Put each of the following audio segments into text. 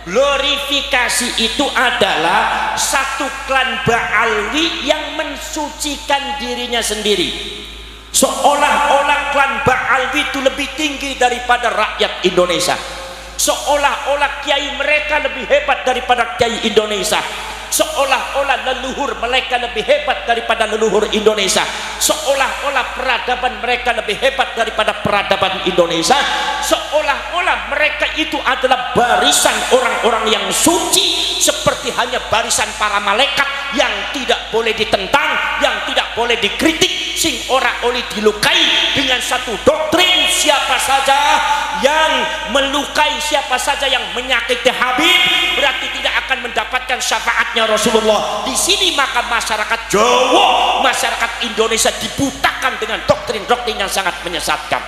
Glorifikasi itu adalah satu klan Ba'alwi yang mensucikan dirinya sendiri, seolah-olah klan Ba'alwi itu lebih tinggi daripada rakyat Indonesia, seolah-olah kiai mereka lebih hebat daripada kiai Indonesia, seolah-olah leluhur mereka lebih hebat daripada leluhur Indonesia, seolah-olah peradaban mereka lebih hebat daripada peradaban Indonesia, seolah-olah mereka itu adalah barisan orang-orang yang suci, seperti hanya barisan para malaikat yang tidak boleh ditentang, yang tidak boleh dikritik, sing ora oleh dilukai dengan satu doktrin. Siapa saja yang melukai, siapa saja yang menyakiti Habib, berarti tidak akan mendapatkan syafaatnya Rasulullah. Di sini maka masyarakat Jawa, masyarakat Indonesia dibutakan dengan doktrin-doktrin yang sangat menyesatkan.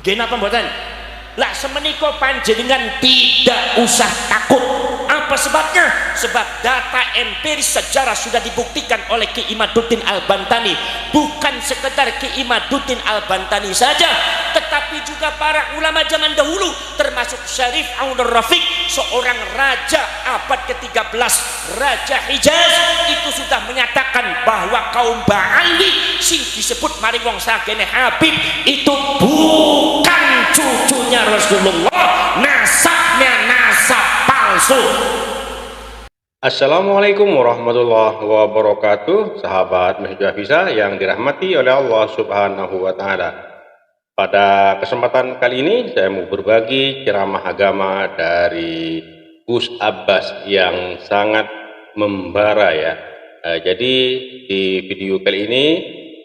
Kenapa mboten? Lah semeniko panjenengan tidak usah takut. Apa sebabnya? Sebab data empiris sejarah sudah dibuktikan oleh Ki Imaduddin Al-Bantani. Bukan sekedar Ki Imaduddin Al-Bantani saja, tetapi juga para ulama zaman dahulu, termasuk Syarif Aunur Rafiq, seorang raja abad ke-13, Raja Hijaz, itu sudah menyatakan bahwa kaum Ba'alwi sing disebut mari wong sagene Habib itu bukan cucunya Rasulullah, nasabnya nasab palsu. Assalamualaikum warahmatullahi wabarakatuh, sahabat Masjid Hafiza yang dirahmati oleh Allah Subhanahu wa Ta'ala. Pada kesempatan kali ini saya mau berbagi ceramah agama dari Gus Abbas yang sangat membara ya. Jadi di video kali ini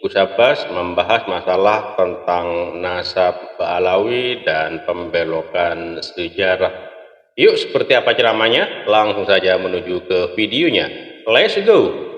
Gus Abbas membahas masalah tentang nasab Ba'alawi dan pembelokan sejarah. Yuk, seperti apa ceramahnya? Langsung saja menuju ke videonya. Let's go.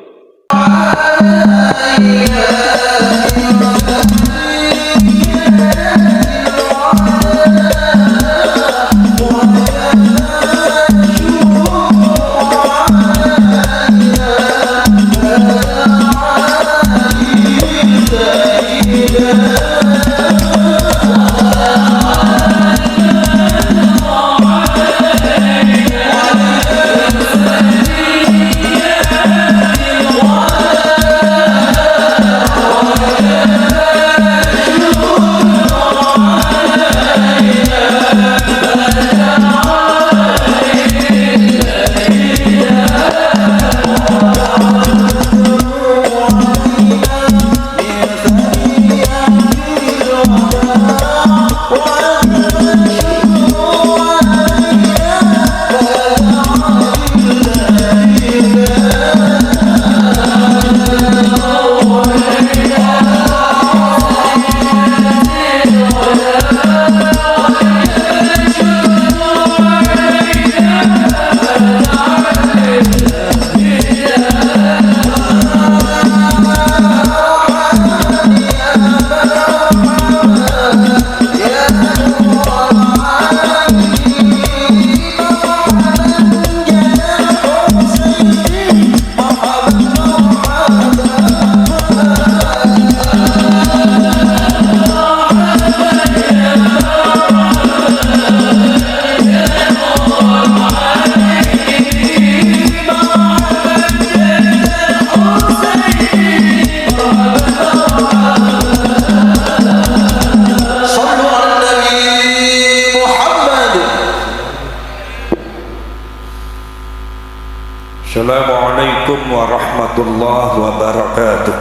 Assalamualaikum warahmatullahi wabarakatuh.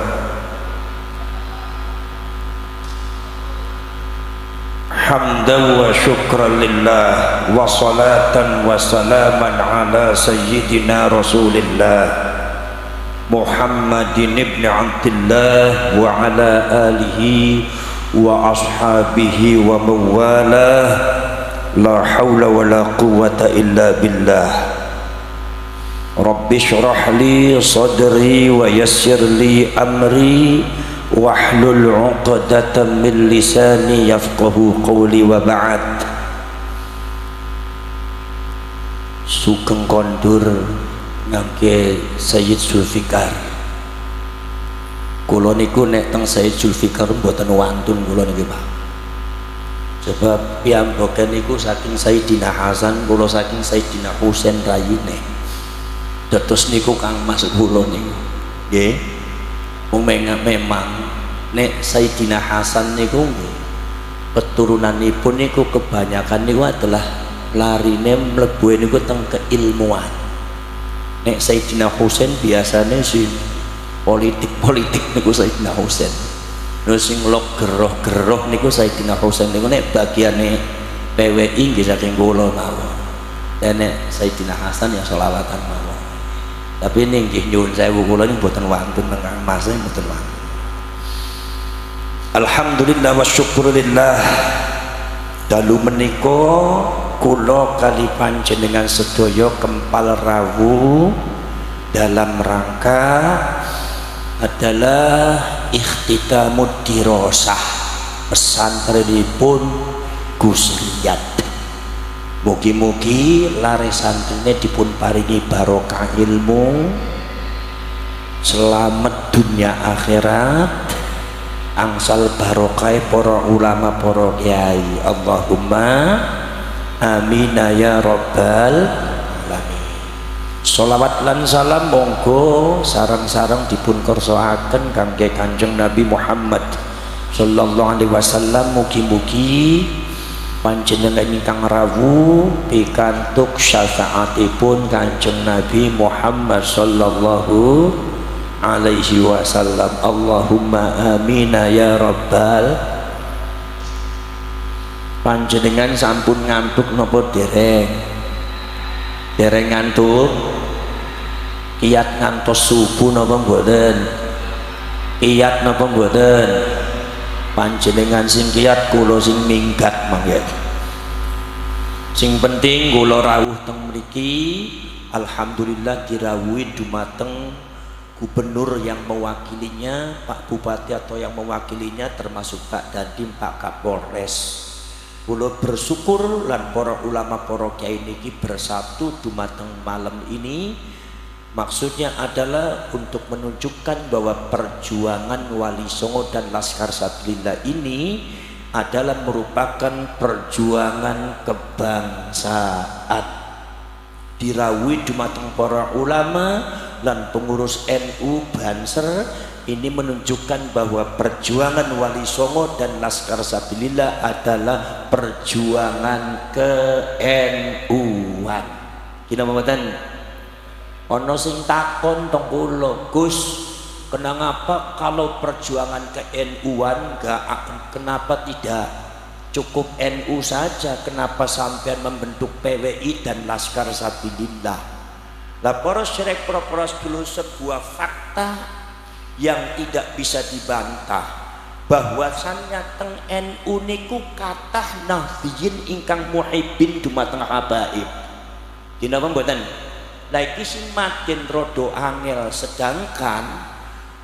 Hamdan wa syukran lillah wa salatan wa salaman ala sayyidina Rasulillah Muhammadin ibn Abdillah wa ala alihi wa ashabihi wa mawalah. La hawla wa la quwwata illa billah. Rabbi syrah li sadri wa yassir li amri wahlul 'uqdatam min lisani yafqahu qawli wa ba'd. Sugeng kondur ngangge Sayyid Zulfikar. Kula niku nek teng Sayyid Zulfikar mboten wantun kula niki Pak. Sebab piyambakan niku saking Sayyidina Hasan, kula saking Sayyidina Husain rayine. Dados niku Kang Mas kula niku. Nggih. Memang nek Sayyidina Hasan niku keturunanipun niku kebanyakan niku adalah larine mlebu niku teng keilmuan. Nek Sayyidina Husain biasanya sih politik niku Sayyidina Husain. Terus sing lok geroh niku Sayyidina Husain niku nek bagiane PWI nggih saking kula mawon. Dan nek Sayyidina Hasan ya selawatan mawon. Tapi nggih nyuwun sewu kula niku mboten wantun teng Kang Mas mboten wantun. Alhamdulillah wa syukurillah. Dalu menika kula kali panjenengan sedaya kempal rawuh dalam rangka adalah ikhtitamud dirosah pesantrenipun Gus Riyad. Mugi-mugi lare santrine dipun paringi barokah ilmu, selamat dunia akhirat, angsal barokah para ulama para kiai. Allahumma amin ya rabbal alamin. Sholawat lan salam monggo sareng-sareng dipun kersakaken kangge Kanjeng Nabi Muhammad sallallahu alaihi wasallam. Mugi-mugi panjenengan ingkang rawuh pikantuk syafaatipun Kanjeng Nabi Muhammad sallallahu alaihi wasallam. Allahumma amin ya rabbal. Panjenengan sampun ngantuk napa dereng? Dereng ngantuk? Kiyat ngantos subuh napa mboten? Kiyat napa mboten? Panjenengan sing kiyat kula sing minggat mangke. Sing penting kula rawuh teng mriki alhamdulillah dirawuhi dumateng gubernur yang mewakilinya, Pak Bupati atau yang mewakilinya termasuk Pak Dandim, Pak Kapolres. Kula bersyukur lan para ulama para kiai niki bersatu dumateng malam ini. Maksudnya adalah untuk menunjukkan bahwa perjuangan Wali Songo dan Laskar Sabilillah ini adalah merupakan perjuangan kebangsaan. Dirawuhi dumateng para ulama dan pengurus NU Banser, ini menunjukkan bahwa perjuangan Wali Songo dan Laskar Sabilillah adalah perjuangan ke-NU-an. Kina mboten? Ono sing takon teng kula, Gus, kenapa kalau perjuangan ke-NU-an kenapa tidak cukup NU saja? Kenapa sampai membentuk PWI dan Laskar Sabilillah? Lah para syarek para dulu sebuah fakta yang tidak bisa dibantah bahwasannya teng NU niku kathah nahdiyin ingkang muhibbin dumateng habaib. Dinapa mboten? Lah iki sing makin rada angel, sedangkan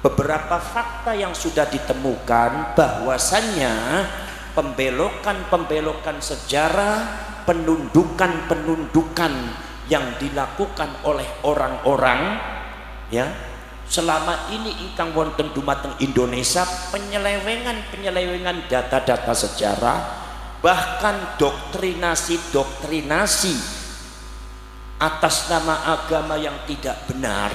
beberapa fakta yang sudah ditemukan bahwasannya pembelokan sejarah, penundukan yang dilakukan oleh orang-orang ya selama ini ingkang wonten dumateng Indonesia, penyelewengan data-data sejarah, bahkan doktrinasi atas nama agama yang tidak benar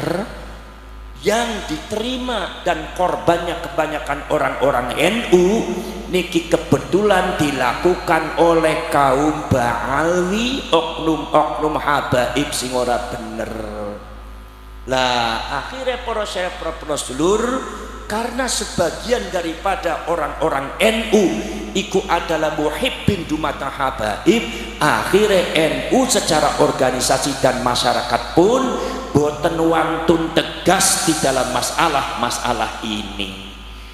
yang diterima dan korbannya kebanyakan orang-orang NU niki kebetulan dilakukan oleh kaum Ba'alwi, oknum habaib sing ora bener. Lah akhirnya para syekh sedulur, karena sebagian daripada orang-orang NU iku adalah muhibbin dumateng habaib, akhirnya NU secara organisasi dan masyarakat pun boten wantun tegas di dalam masalah ini.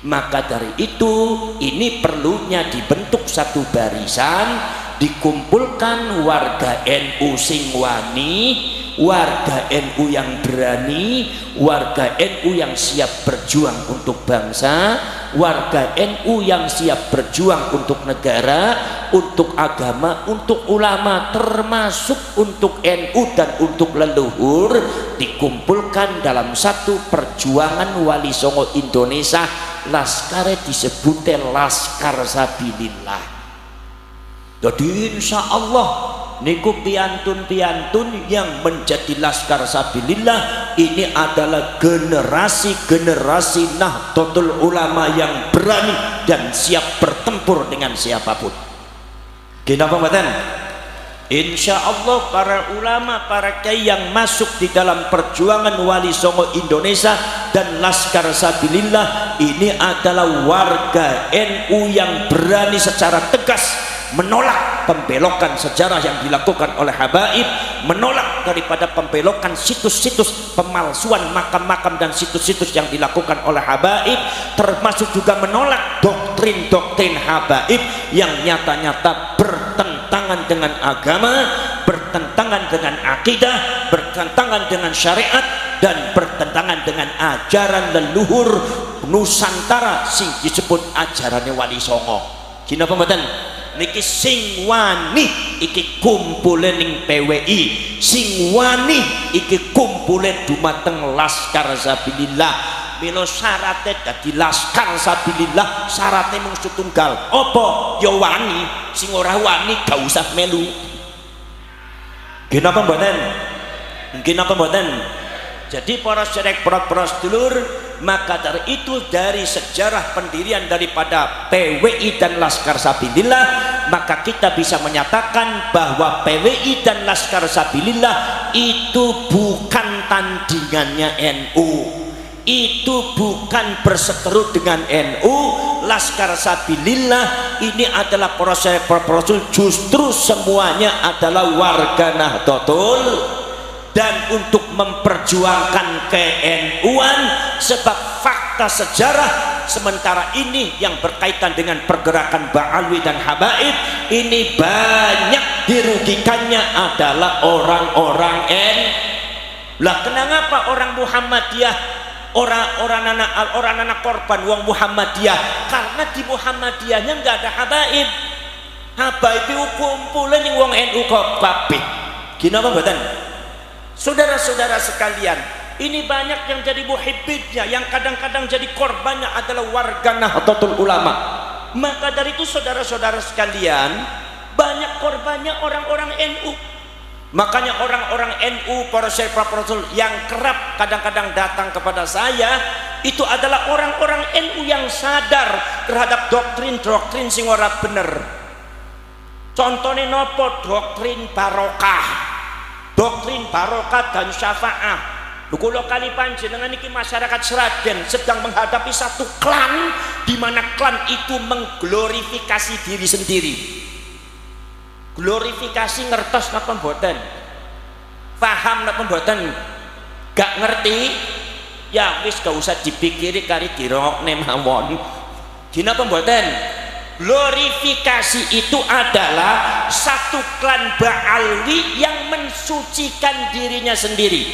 Maka dari itu ini perlunya dibentuk satu barisan, dikumpulkan warga NU sing wani, warga NU yang berani, warga NU yang siap berjuang untuk bangsa, warga NU yang siap berjuang untuk negara, untuk agama, untuk ulama, termasuk untuk NU dan untuk leluhur, dikumpulkan dalam satu perjuangan Wali Songo Indonesia. Laskare disebutnya Laskar Sabilillah. Jadi insya Allah niku piantun-piantun yang menjadi laskar sabilillah ini adalah generasi-generasi Nahdlatul Ulama yang berani dan siap bertempur dengan siapapun. Kenapa mboten? Insya Allah para ulama, para kiai yang masuk di dalam perjuangan Wali Songo Indonesia dan Laskar Sabilillah ini adalah warga NU yang berani secara tegas menolak pembelokan sejarah yang dilakukan oleh habaib, menolak daripada pembelokan situs-situs pemalsuan makam-makam dan situs-situs yang dilakukan oleh habaib, termasuk juga menolak doktrin-doktrin habaib yang nyata-nyata bertentangan dengan agama, bertentangan dengan akidah, bertentangan dengan syariat, dan bertentangan dengan ajaran leluhur Nusantara sing disebut ajarannya Wali Songo. Kenapa mboten? Niki sing wani iki kumpule ning PWI, sing wani iki kumpule dumateng Laskar Sabilillah. Milo syaratnya dadi Laskar Sabilillah syaratnya mung setunggal. Apa? Ya wani, sing ora wani gak usah melu. Kenapa mboten? Kenapa mboten? Jadi para sedherek, para sedulur, maka dari itu dari sejarah pendirian daripada PWI dan Laskar Sabilillah, maka kita bisa menyatakan bahwa PWI dan Laskar Sabilillah itu bukan tandingannya NU, itu bukan berseteru dengan NU. Laskar Sabilillah ini adalah proses justru semuanya adalah warga Nahdlatul dan untuk memperjuangkan ke-NU-an, sebab fakta sejarah sementara ini yang berkaitan dengan pergerakan Ba'alwi dan Habaib ini banyak dirugikannya adalah orang-orang Lah kenapa orang Muhammadiyah, orang anak korban wong Muhammadiyah? Karena di Muhammadiyahnya nggak ada Habaib. Habaib itu kumpulan yang wong NU kabeh. Kenapa mboten? Saudara-saudara sekalian, ini banyak yang jadi muhibbinnya, yang kadang-kadang jadi korbannya adalah warga Nahdlatul Ulama. Maka dari itu saudara-saudara sekalian, banyak korbannya orang-orang NU. Makanya orang-orang NU, para syekh, para rasul yang kerap kadang-kadang datang kepada saya, itu adalah orang-orang NU yang sadar terhadap doktrin-doktrin sing ora bener. Contohnya nopo? Doktrin barokah, doktrin barokah dan syafaah. Kula kali panjenengan iki masyarakat Sragen sedang menghadapi satu klan di mana klan itu mengglorifikasi diri sendiri. Glorifikasi ngertos napa mboten? Paham napa mboten? Gak ngerti? Ya wis gak usah dipikiri kari dirokne mawon. Kenapa mboten? Glorifikasi itu adalah satu klan Ba'alwi yang mensucikan dirinya sendiri,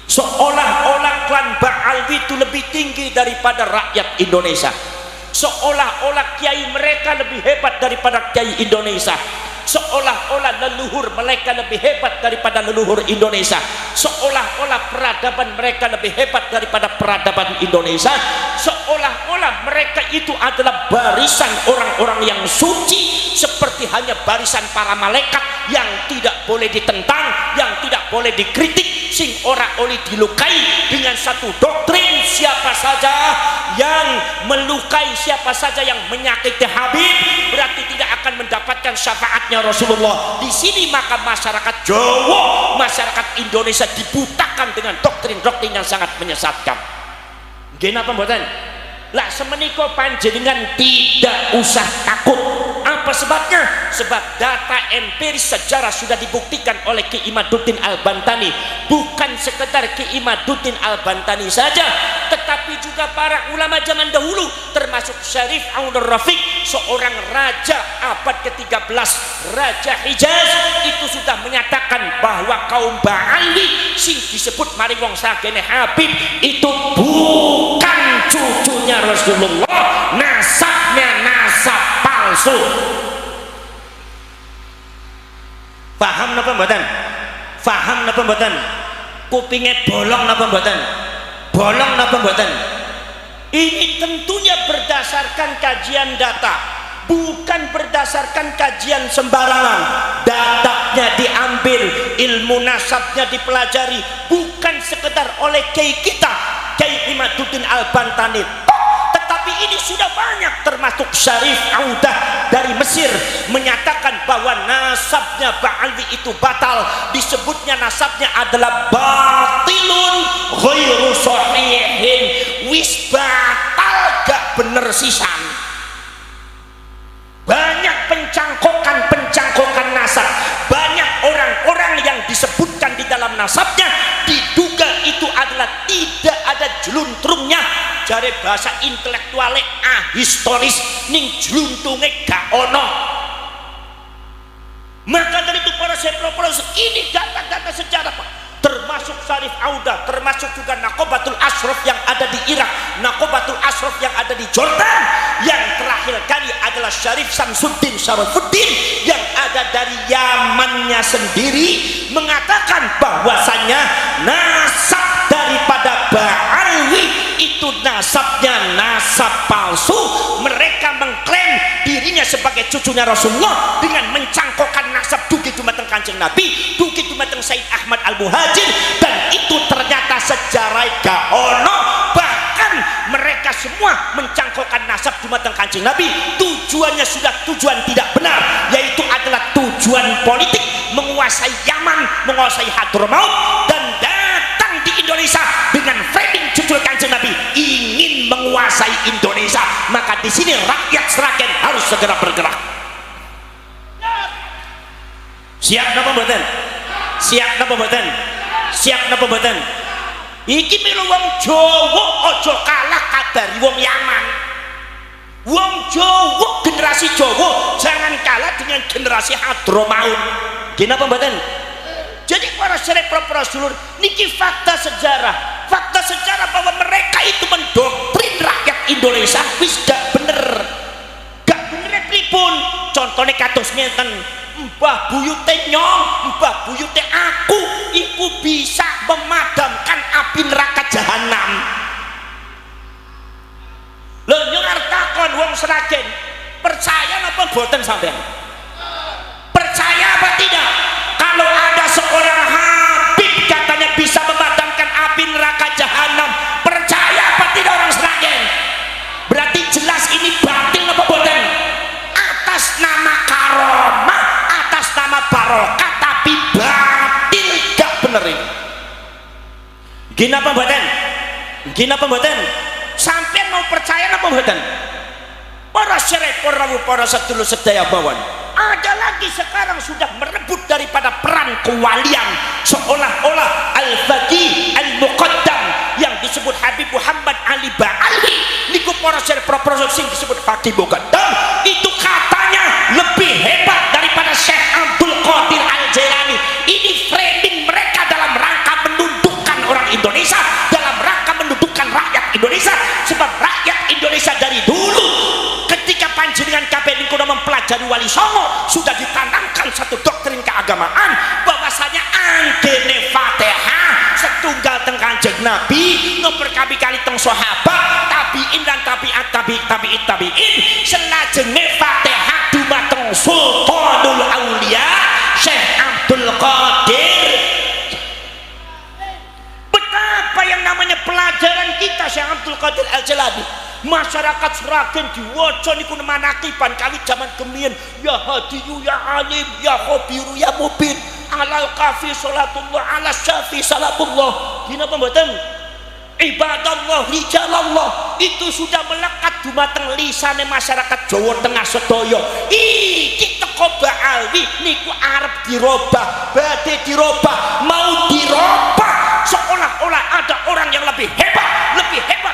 seolah-olah klan Ba'alwi itu lebih tinggi daripada rakyat Indonesia, seolah-olah kiai mereka lebih hebat daripada kiai Indonesia, seolah-olah leluhur mereka lebih hebat daripada leluhur Indonesia, seolah-olah peradaban mereka lebih hebat daripada peradaban Indonesia, seolah-olah mereka itu adalah barisan orang-orang yang suci, seperti hanya barisan para malaikat yang tidak boleh ditentang, yang tidak boleh dikritik, sing ora oleh dilukai dengan satu doktrin. Siapa saja yang melukai, siapa saja yang menyakiti Habib berarti tidak akan mendapatkan syafaatnya Rasulullah. Di sini maka masyarakat Jawa, masyarakat Indonesia dibutakan dengan doktrin-doktrin yang sangat menyesatkan. Kenapa mboten? Lah semenika panjenengan tidak usah takut. Apa sebabnya? Sebab data empiris sejarah sudah dibuktikan oleh Ki Imaduddin Al-Bantani. Bukan sekedar Ki Imaduddin Al-Bantani saja, tetapi juga para ulama zaman dahulu, termasuk Syarif Aunur Rafiq, seorang raja abad ke-13, Raja Hijaz, itu sudah menyatakan bahwa kaum Ba'alwi sing disebut mari wong sagene Habib itu bukan cucunya Rasulullah, nasabnya nasab palsu. Paham napa mboten? Paham napa mboten? Kupinge bolong napa mboten? Bolong napa mboten? Ini tentunya berdasarkan kajian data, bukan berdasarkan kajian sembarangan, datanya diambil, ilmu nasabnya dipelajari, bukan sekedar oleh kiai kita Kiai Imaduddin Al-Bantani, tetapi ini sudah banyak, termasuk Syarif Audah dari Mesir menyatakan bahwa nasabnya Ba'alwi itu batal, disebutnya nasabnya adalah batilun ghairu sahihin, wis batal gak bener sisan. Banyak pencangkokan nasab, banyak orang-orang yang disebutkan di dalam nasabnya diduga itu adalah tidak ada jeluntrungnya, jare bahasa intelektualnya ahistoris, ning jeluntunge gak ono. Maka dari itu para profesor, ini data-data sejarah Pak, termasuk Syarif Audah, termasuk juga Naqobatul Ashraf yang ada di Irak, Naqobatul Ashraf yang ada di Jordan, yang terakhir kali adalah Syarif Samsuddin Syarafuddin yang ada dari Yamannya sendiri, mengatakan bahwasannya nasab daripada Ba'alwi itu nasabnya nasab palsu. Mereka mengklaim dirinya sebagai cucunya Rasulullah dengan mencangkokkan nasab dugi dumateng Kanjeng Nabi, dugi dumateng Said Ahmad Al-Muhajir, dan itu ternyata sejarah gak ono. Bahkan mereka semua mencangkokkan nasab dumateng Kanjeng Nabi, tujuannya sudah tujuan tidak benar, yaitu adalah tujuan politik, menguasai Yaman, menguasai Hadramaut, dan datang di Indonesia dengan framing judul Kanjeng Nabi ingin menguasai Indonesia. Maka di sini rakyat Sragen harus segera bergerak. Siap napa mboten? Siap napa mboten? Siap napa mboten? Iki milu wong Jawa aja kalah kadari wong Yaman. Wong Jawa, generasi Jawa jangan kalah dengan generasi Hadramaut. Nggih napa mboten? Jadi para sedulur, niki fakta sejarah. Fakta sejarah bahwa mereka itu mendoktrin rakyat Indonesia wis gak bener. Gak bener pripun? Contohnya kados ngeten, Mbah buyute nyong, mbah buyute aku iku bisa memadamkan api neraka jahanam. Lho nyong arep takon wong Sragen, percaya napa boten sampean? Percaya apa tidak? Kalau ada seorang habib katanya bisa memadamkan api neraka jahanam, percaya apa tidak orang Sragen? Berarti jelas ini batil apa boten? Atas nama karomah, atas nama barokah, tapi batil gak bener ini. Gini apa mboten? Gini apa mboten? Sampai mau percaya apa mboten? Para syarif, para sedulur sedaya bawon, ada lagi sekarang sudah merebut daripada peran kewalian, seolah-olah Al-Faqih Al-Muqaddam yang disebut Habib Muhammad Ali Ba'alwi niku para syarif sing disebut Faqih Muqaddam itu katanya lebih hebat daripada Syekh Abdul Qadir Al-Jailani. Ini framing mereka dalam rangka menundukkan orang Indonesia, dalam rangka menundukkan rakyat Indonesia. Sebab rakyat Indonesia dari dulu ketika panjenengan kabeh niku mempelajari Wali Songo sudah ditanamkan satu doktrin keagamaan bahwasanya anggene Fatihah setunggal teng Kanjeng Nabi, nomor kali teng sahabat, tabiin dan tabiin selajenge Fatihah dumateng Sultanul Aulia Syekh Abdul Qadir. Betapa yang namanya pelajaran kita Syekh Abdul Qadir Al-Jalani, masyarakat Sragen diwaca niku manakiban kali zaman kemien, ya hadiyu ya alim ya khabiru ya mubin alal kafi salatullah ala syafi salamullah. Gini apa mboten? Ibadallah rijalallah itu sudah melekat dumateng lisane masyarakat Jawa Tengah sedaya. Iki teko Ba'alwi niku arep dirobah, badhe dirobah, mau dirobah seolah-olah ada orang yang lebih hebat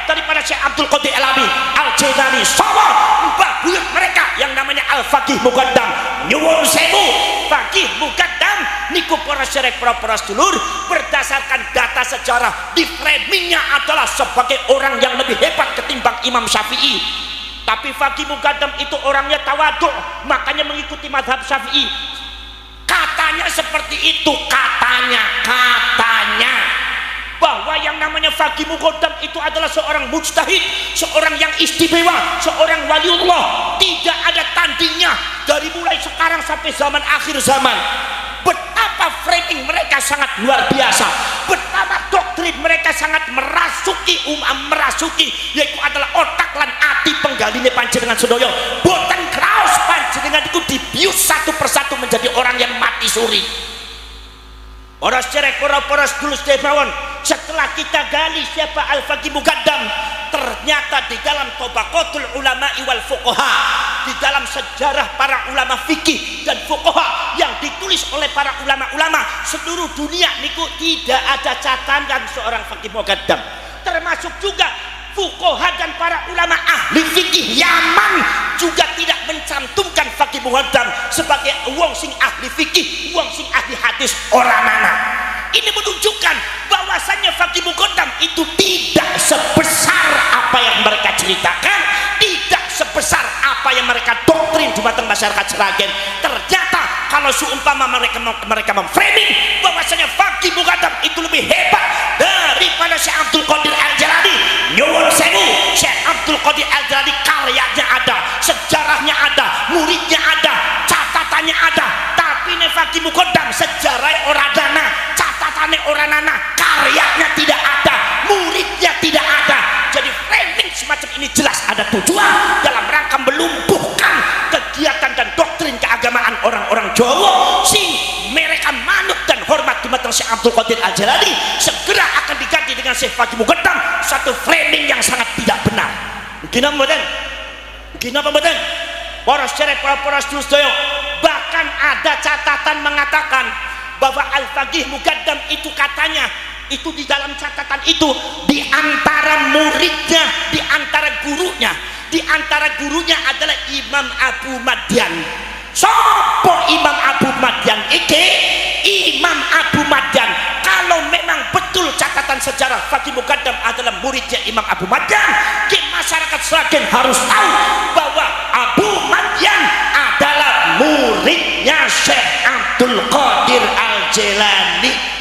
daripada Syekh Abdul Qadir Al-Jailani sama mbah buyut mereka yang namanya Al-Faqih Muqaddam. Nyuwun sewu, Faqih Muqaddam niku para syarif para sedulur berdasarkan data sejarah di framingnya adalah sebagai orang yang lebih hebat ketimbang Imam Syafi'i. Tapi Faqih Muqaddam itu orangnya tawadhu, makanya mengikuti mazhab Syafi'i. Katanya seperti itu, katanya bahwa yang namanya Faqih Muqaddam itu adalah seorang mujtahid, seorang yang istimewa, seorang waliullah, tidak ada tandingnya dari mulai sekarang sampai zaman akhir zaman. Betapa framing mereka sangat luar biasa, betapa doktrin mereka sangat merasuki yaitu adalah otak lan ati penggaline panjenengan sedaya. Boten kraos panjenengan itu dibius satu persatu menjadi orang yang mati suri. Para cerek, para sedulur sedemawon, setelah kita gali siapa Al-Faqih Muqaddam, ternyata di dalam Tabaqatul Ulama wal Fuqaha, di dalam sejarah para ulama fikih dan fuqaha yang ditulis oleh para ulama-ulama seluruh dunia niku tidak ada catatan seorang Faqih Muqaddam, termasuk juga fuqaha dan para ulama ahli fikih Yaman juga tidak mencantumkan Faqih Muqaddam sebagai wong sing ahli fikih, wong sing ahli hadis orang mana. Ini menunjukkan bahwasannya Faqih Muqaddam itu tidak sebesar apa yang mereka ceritakan, tidak sebesar apa yang mereka doktrin di mata masyarakat Sragen. Ternyata kalau seumpama mereka memframing bahwasanya Faqih Muqaddam itu lebih hebat daripada Syekh Abdul Qadir Al-Jalani, nyuwun sewu, Syekh Abdul Qadir Al-Jalani karyanya ada, sejarahnya ada, muridnya ada, catatannya ada, tapi Faqih Muqaddam sejarah ora dana, catatannya ora nana, karyanya tidak ada, muridnya tidak ada. Jadi framing semacam ini jelas ada tujuan dalam rangka melumpuhkan kegiatan dan doktrin keagamaan orang-orang Jawa, sing mereka manut dan hormat di mata Syekh Abdul Qadir Al-Jalani segera akan diganti dengan Syekh Faqih Muqaddam, satu framing yang sangat tidak benar. Mungkin apa mboten? Mungkin apa mboten? Para sedherek, para sedulur sedaya, bahkan ada catatan mengatakan bahwa Al-Faqih Muqaddam itu katanya itu di dalam catatan itu di antara muridnya, di antara gurunya adalah Imam Abu Madyan. Sopo Imam Abu Madyan iki? Imam Abu Madyan, kalau memang betul catatan sejarah Faqih Muqaddam adalah muridnya Imam Abu Madyan, masyarakat Sragen harus tahu bahwa Abu Madyan adalah muridnya Syekh Abdul Qadir Al-Jalani.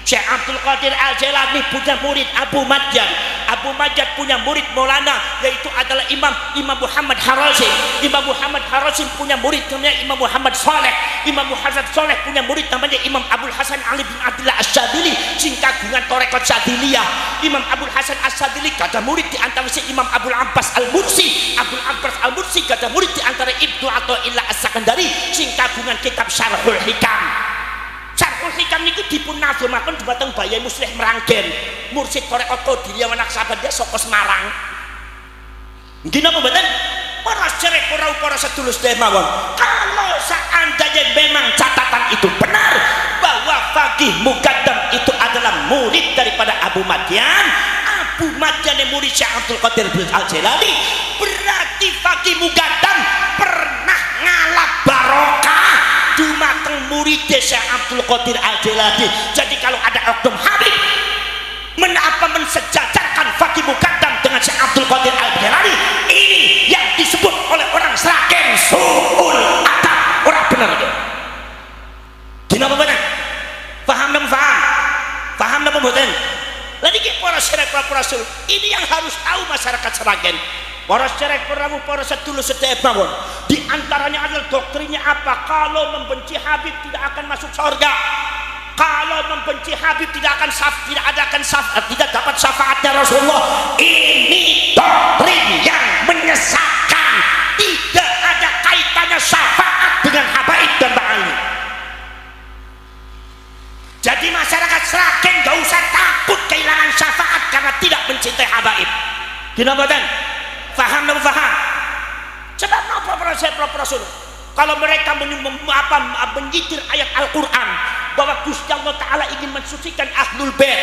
Syekh Abdul Qadir Al-Jalani punya murid Abu Madyan. Abu Madyan punya murid Maulana, yaitu adalah Imam Muhammad Harazim. Imam Muhammad Harazim punya murid namanya Imam Muhammad Saleh. Imam Muhammad Saleh punya murid namanya Imam Abdul Hasan Ali bin Abdullah Asy-Syadzili, sing kagungan tarekat Syadziliyah. Imam Abdul Hasan Asy-Syadzili ada murid di antara si Imam Abdul Abbas Al-Mursi. Abdul Abbas Al-Mursi ada murid di antara Ibnu Athaillah As-Sakandari, sing kagungan kitab Syarhul Hikam. Syarhul Hikam niku dipun nadhamaken dhumateng Bayi Muslih Meranggen, mursid tarekat Qadiriyah Wanaksabandia saka Semarang. Nggih napa mboten? Para sedherek, para sedulur sedemawon, kalau seandainya memang catatan itu benar bahwa Faqih Muqaddam itu adalah murid daripada Abu Madyan, Abu Madyan yang murid Syekh Abdul Qadir Al-Jalani, berarti Faqih Muqaddam pernah ngalap barokah dumateng murid Syekh Abdul Qadir Al-Jalani. Jadi kalau ada oknum Habib mensejajarkan Faqih Muqaddam dengan Syekh Abdul Qadir Al-Jalani, ini yang disebut oleh orang Sragen su'ul adab, orang benar itu. Dinapa mboten? Paham napa paham? Paham napa mboten? Lah niki para sedherek, para sedulur, ini yang harus tahu masyarakat Sragen. Para sedherek, para sedulur sedemawon, di antaranya adalah doktrinnya apa? Kalau membenci Habib tidak akan masuk surga. Kalau membenci Habib tidak dapat syafaatnya Rasulullah. Ini doktrin yang menyesatkan. Tidak ada kaitannya syafaat dengan habaib dan ba'ali. Jadi masyarakat Sragen gak usah takut kehilangan syafaat karena tidak mencintai habaib. Gimana badan? Faham dan faham? Sebab apa para Rasul? Kalau mereka menyitir ayat Al-Quran bahwa Gusti Allah Ta'ala ingin mensucikan Ahlul Bait,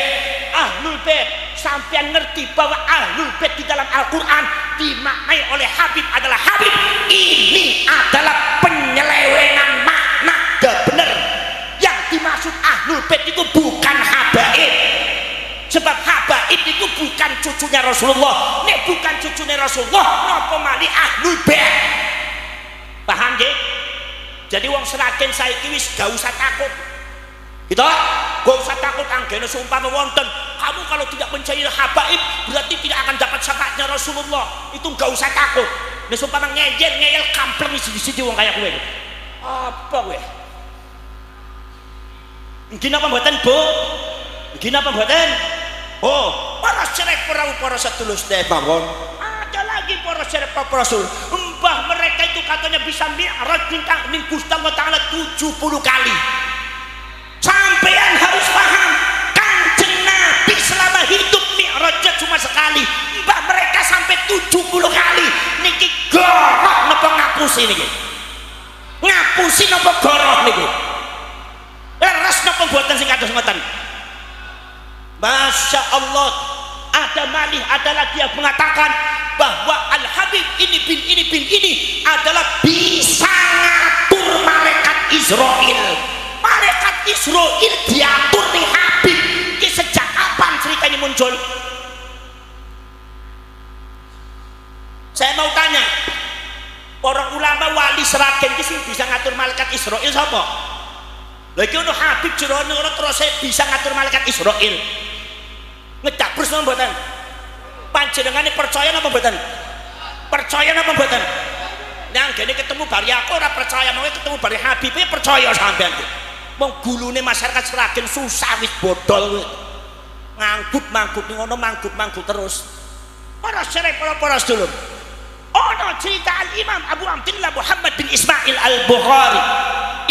sampean ngerti bahwa Ahlul Bait di dalam Al-Quran dimaknai oleh Habib adalah Habib. Ini adalah penyelewengan makna gak bener. Yang dimaksud Ahlul Bait itu bukan habaib, sebab habaib itu bukan cucunya Rasulullah. Nek bukan cucunya Rasulullah, napa mali Ahlul Bait? Paham nggih? Jadi wong Sragen saiki wis gak usah takut. Gitu, gak usah takut anggene seumpama wonten kamu kalau tidak mencari habaib berarti tidak akan dapat syafaatnya Rasulullah. Itu gak usah takut. Nek seumpama ngeyel kampleng siji-siji wong kaya kowe. Apa kowe? Gini apa mboten, Bu? Gini apa mboten? Oh, para syarek para sedulur mawon. Ada lagi para syarek para rasul. Mbah mereka itu katanya bisa mi'raj ning Gusti Allah Taala 70 kali. Sampean harus paham, Kanjeng Nabi selama hidup mi'rajnya cuma sekali. Mbah mereka sampai 70 kali. Niki goroh napa ngapusi niki? Ngapusi napa goroh niki? Leres napa mboten sing kados ngoten? Masya Allah, ada malih, ada lagi yang mengatakan bahwa Al-Habib ini adalah bisa ngatur malaikat Israel. Malaikat Israel diatur nih Habib. Ini sejak kapan cerita ini muncul? Saya mau tanya, para ulama wali Seragen ini bisa ngatur malaikat Israel siapa? Lagi ono Habib Jerono terus bisa ngatur malaikat Israel. Ngedabres napa mboten? Panjenengane percaya napa mboten? Percaya napa mboten? Nang gene ketemu bari aku ora percaya, mau ketemu bari Habib percaya sampean. Wong gulune masyarakat Seragen susah wis bodol. Nganggut-manggut ning ngono manggut-manggut terus. Para syarek para sedulur. Ono cerita Al-Imam Abu Abdillah Muhammad bin Ismail Al-Bukhari.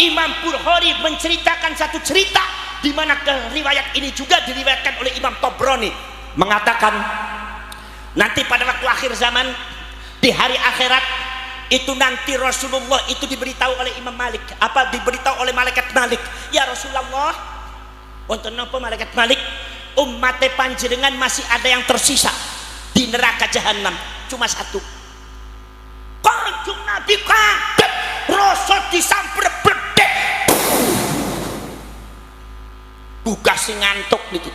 Imam Bukhari menceritakan satu cerita di mana riwayat ini juga diriwayatkan oleh Imam Tabrani, mengatakan nanti pada waktu akhir zaman di hari akhirat itu nanti Rasulullah itu diberitahu oleh Imam Malik, diberitahu oleh malaikat Malik, ya Rasulullah, untuk napa malaikat Malik, umat panjenengan masih ada yang tersisa di neraka jahanam, cuma satu. Kanjeng Nabi kaget, Rasul disamper bledek. Buka sing ngantuk niki.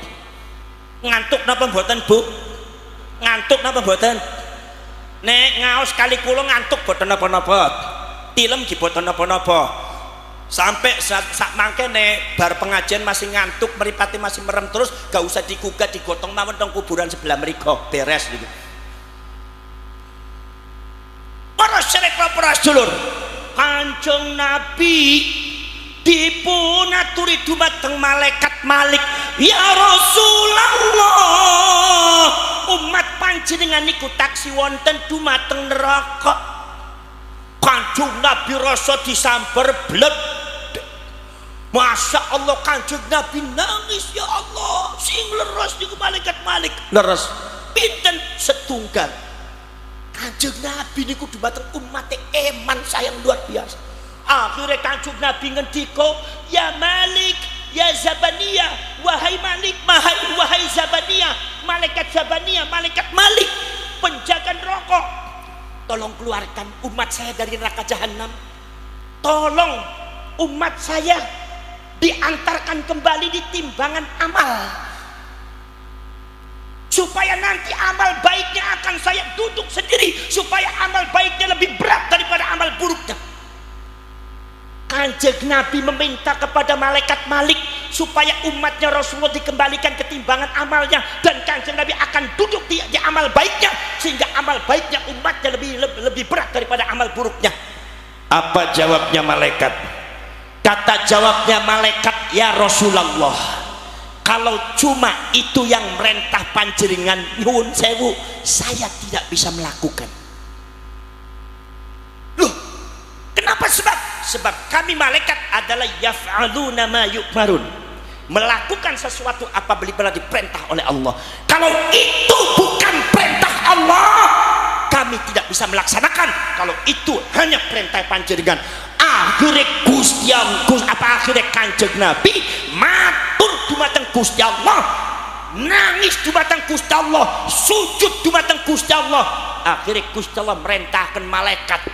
Ngantuk napa mboten, Bu? Ngantuk napa mboten? Nek ngaos kali kula ngantuk boten napa-napa. Tilem ki boten napa-napa. Sampai sak mangke nek bar pengajian masih ngantuk, mripate masih merem terus, gak usah digugat digotong mawon teng kuburan sebelah mriku, beres niku. Para syarek para sedulur, Kanjeng Nabi dipunaturi dumateng malaikat Malik, ya Rasulullah, umat panjenengan niku taksi wonten dumateng neraka. Kanjeng Nabi rasa disamper bled. Masya Allah, Kanjeng Nabi nangis, ya Allah, sing leres niku malaikat Malik. Leres pinten setunggal. Kanjeng Nabi niku dumateng umat eman sayang luar biasa. Akhirnya Kanjeng Nabi ngendika, ya Malik, ya Zabaniyah, wahai Malik, wahai Zabaniyah, malaikat Zabaniyah, malaikat Malik, penjaga neraka, tolong keluarkan umat saya dari neraka jahanam. Tolong umat saya diantarkan kembali di timbangan amal, supaya nanti amal baiknya akan saya duduk sendiri, supaya amal baiknya lebih berat daripada amal buruknya. Kanjeng Nabi meminta kepada malaikat Malik supaya umatnya Rasulullah dikembalikan ke timbangan amalnya, dan Kanjeng Nabi akan duduk di amal baiknya, sehingga amal baiknya umatnya lebih berat daripada amal buruknya. Apa jawabnya malaikat? Kata jawabnya malaikat, ya Rasulullah, kalau cuma itu yang merentah panjenengan, nyuwun sewu, saya tidak bisa melakukan. Loh, kenapa? Sebab kami malaikat adalah yaf'aluna ma yu'marun, melakukan sesuatu apabila diperintah oleh Allah. Kalau itu bukan perintah Allah, kami tidak bisa melaksanakan. Kalau itu hanya perintah panjenengan. Akhirnya akhirnya Kanjeng Nabi matur dumateng Gusti Allah, nangis dumateng Gusti Allah, sujud dumateng Gusti Allah. Akhirnya Gusti Allah merintahkan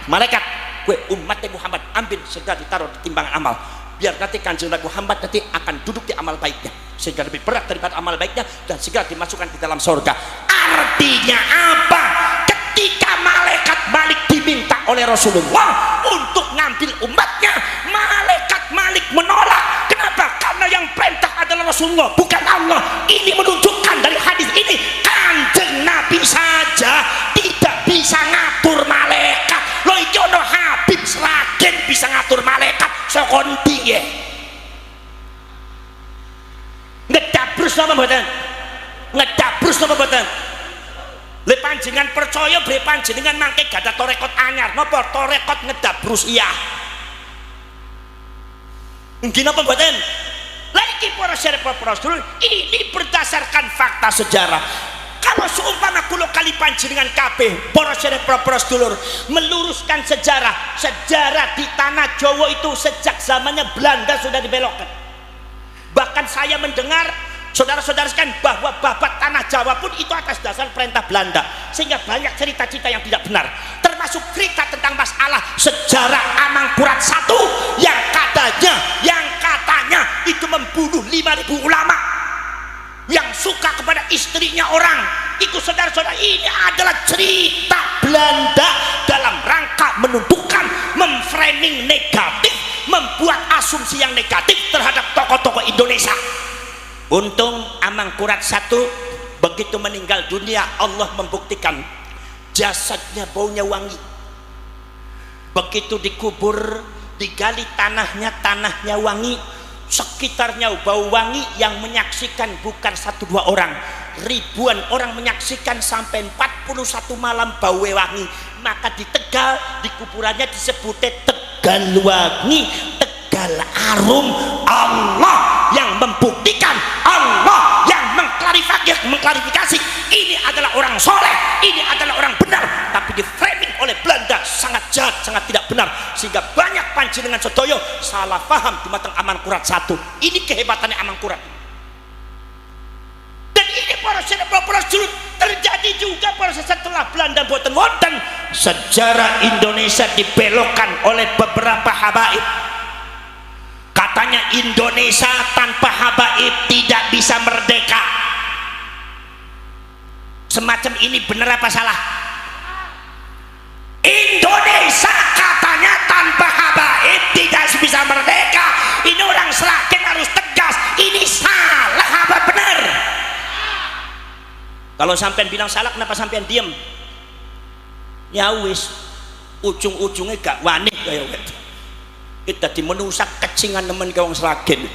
malaikat, gue umat Muhammad ambil segera ditaruh di timbangan amal, biar nanti Kanjeng Nabi Muhammad nanti akan duduk di amal baiknya, sehingga lebih berat daripada amal baiknya, dan segera dimasukkan ke dalam surga. Artinya apa? Ketika malaikat Malik diminta oleh Rasulullah untuk ngambil umatnya, malaikat Malik menolak. Kenapa? Karena yang Rasulullah, bukan Allah. Ini menunjukkan dari hadis ini Kanjeng Nabi saja tidak bisa ngatur malaikat. Lho iki ono Habib Sragen bisa ngatur malaikat saka ndi ya? Ngedabrus napa mboten? Ngedabrus napa mboten? Le panjenengan percaya bre panjenengan mangke gadah torekot anyar napa torekot ngedabrus iya? Nggih napa mboten? Lah iki para syarif para sedulur, ini berdasarkan fakta sejarah. Kalau seumpama kula kali panjenengan kabeh para syarif para sedulur meluruskan sejarah di tanah Jawa itu sejak zamannya Belanda sudah dibelokkan. Bahkan saya mendengar saudara-saudara sekalian bahwa babat tanah Jawa pun itu atas dasar perintah Belanda, sehingga banyak cerita-cerita yang tidak benar, termasuk cerita tentang masalah sejarah Amangkurat I yang katanya itu membunuh 5.000 ulama yang suka kepada istrinya orang. Itu saudara-saudara, ini adalah cerita Belanda dalam rangka menunjukkan, memframing negatif, membuat asumsi yang negatif terhadap tokoh-tokoh Indonesia. Untung Amangkurat I begitu meninggal dunia Allah membuktikan jasadnya baunya wangi. Begitu dikubur, digali tanahnya wangi, sekitarnya bau wangi, yang menyaksikan bukan 1-2 orang, ribuan orang menyaksikan sampai 41 malam bau wangi. Maka di Tegal di kuburannya disebutnya Tegal Wangi, Tegal Arum. Allah yang membuktikan, Allah yang mengklarifikasi ini adalah orang soleh, ini adalah orang benar, tapi di framing oleh Belanda sangat jahat, sangat tidak benar, sehingga banyak panjenengan sedaya salah paham dumateng Amangkurat I. Ini kehebatannya Amangkurat. Dan ini para sedulur terjadi juga pada setelah Belanda boten wonten, sejarah Indonesia dibelokkan oleh beberapa habaib. Katanya Indonesia tanpa habaib tidak bisa merdeka. Semacam ini benar apa salah? Indonesia katanya tanpa habaib tidak bisa merdeka. Ini orang Sragen harus tegas. Ini salah apa benar? Kalau sampean bilang salah, kenapa sampean diem? Ya wis, ujung-ujungnya gak wani kaya gitu. Kita di menusak kecingan nemen ke wong Sragen.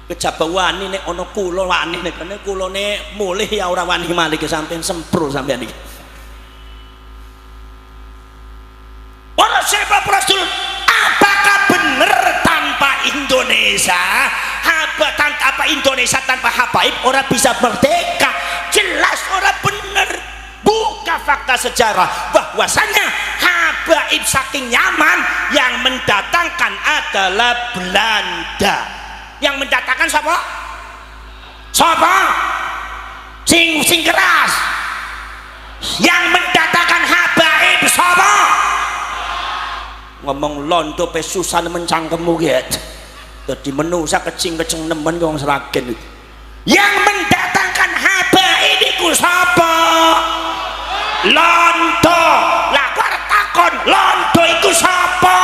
Kejaba wani nek ana kula wani nek kene kulane mulih ya ora wani malih sampean sempro sampean iki. Ora siapa Rasul, apakah benar tanpa Indonesia? Tanpa Indonesia tanpa habaib orang bisa merdeka? Jelas orang benar. Buka fakta sejarah bahwasanya habaib saking nyaman yang mendatangkan adalah Belanda. Yang mendatangkan siapa? Siapa? Sing keras. Yang mendatangkan habaib siapa? Ngomong londo pe susah nemen cangkemmu gitu. Dadi menusa kecing-kecing nemen wong Sragen. Yang mendatangkan habaib iku sapa? Londo. Lah kok arep takon, londo iku sapa?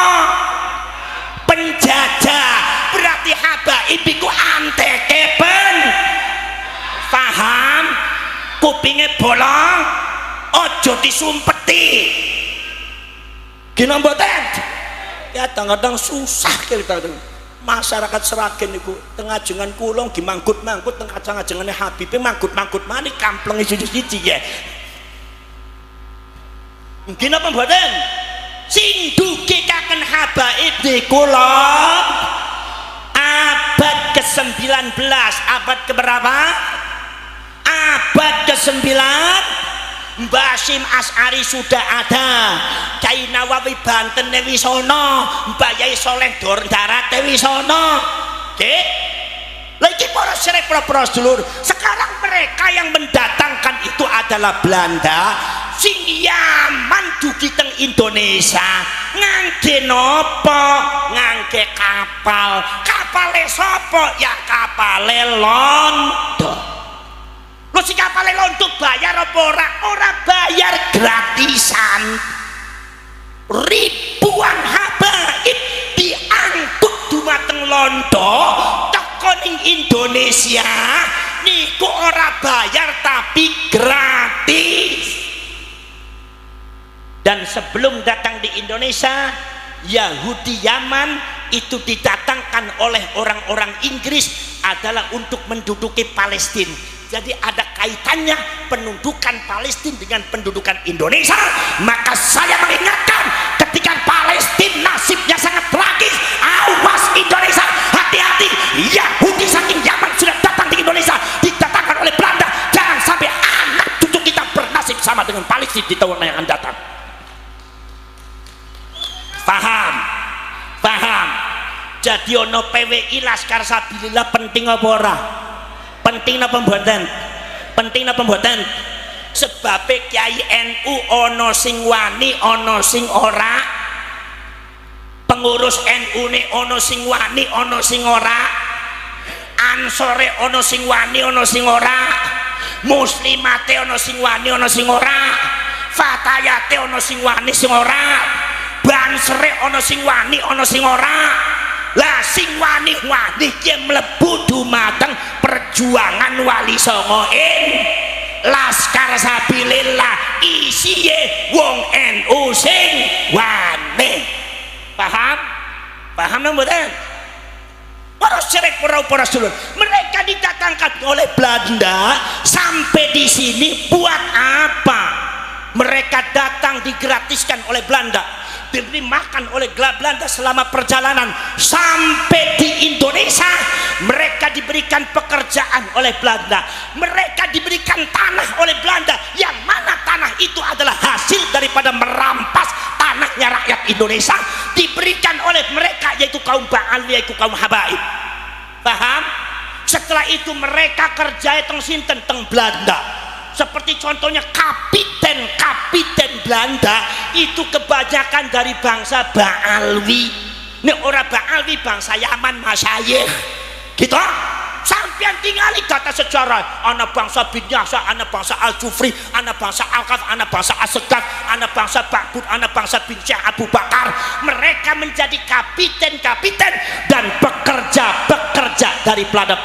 Penjajah. Berarti habaib iku anteke ben. Paham? Kupinge bolong, ojo disumpeti. Gina mboten? Ya kadang-kadang susah kita itu. Masyarakat Sragen itu tengah jengan kulong dimangkut-mangkut tengah jengan Habib mangkut-mangkut mana kampleng siji-siji ya. Mungkin apa mboten? Sing dugikaken habaib niku lho abad ke-19, abad keberapa? Abad ke-9. Mbah Hasyim Asy'ari sudah ada, Kyai Nawawi Banten wis ana, Mbah Yai Soleh Darat wis ana. Nggih. Lha iki para syarif para sedulur, sekarang mereka yang mendatangkan itu adalah Belanda. Sing Yaman dugi teng Indonesia ngangge napa? Ngangge kapal. Kapale sapa? Ya kapale Londo. Lho si kapale Londo bayar apa ora? Ora bayar, gratisan. Ribuan habaib diangkut dumateng Londo teko ning Indonesia niku ora bayar tapi gratis. Dan sebelum datang di Indonesia, Yahudi Yaman itu didatangkan oleh orang-orang Inggris adalah untuk menduduki Palestina. Jadi ada kaitannya pendudukan Palestina dengan pendudukan Indonesia. Maka saya mengingatkan, ketika Palestina nasibnya sangat tragis, awas Indonesia, hati-hati. Yahudi saking Yaman sudah datang di Indonesia, didatangkan oleh Belanda. Jangan sampai anak cucu kita bernasib sama dengan Palestina di tahun yang akan datang. Paham. Jadi ono PWI Laskar Sabilillah penting apa ora? Penting apa mboten? Penting apa mboten? Sebab Kiai NU ono sing wani, ono sing ora. Pengurus NU ne ono sing wani, ono sing ora. Ansore ono sing wani, ono sing ora. Muslimate ono sing wani, ono sing ora. Fatayate ono sing wani, sing ora. Bansere ono sing wani, ono sing ora. Lah sing wani ki mlebu dumateng perjuangan Wali Songo Laskar Sabilillah, isiye wong NU sing wani. Paham mboten? Para syarek para sedulur, mereka didatangkan oleh Belanda sampai di sini buat apa? Mereka datang digratiskan oleh Belanda, diberi makan oleh Belanda selama perjalanan sampai di Indonesia. Mereka diberikan pekerjaan oleh Belanda, mereka diberikan tanah oleh Belanda, yang mana tanah itu adalah hasil daripada merampas tanahnya rakyat Indonesia, diberikan oleh mereka, yaitu kaum Ba'alwi, yaitu kaum Habaib. Paham? Setelah itu mereka kerja teng sinten teng Belanda. Seperti contohnya kapiten Belanda itu kebanyakan dari bangsa Ba'alwi. Ini orang Ba'alwi bangsa Yaman, masyayikh gitu. Sampean tinggali data sejarah, anak bangsa bin Yasa, anak bangsa Al-Jufri, anak bangsa Al-Qaf, anak bangsa As-Sedaf, anak bangsa Ba'bud, anak bangsa bin Syekh Abu Bakar. Mereka menjadi kapiten dan bekerja dari Belanda,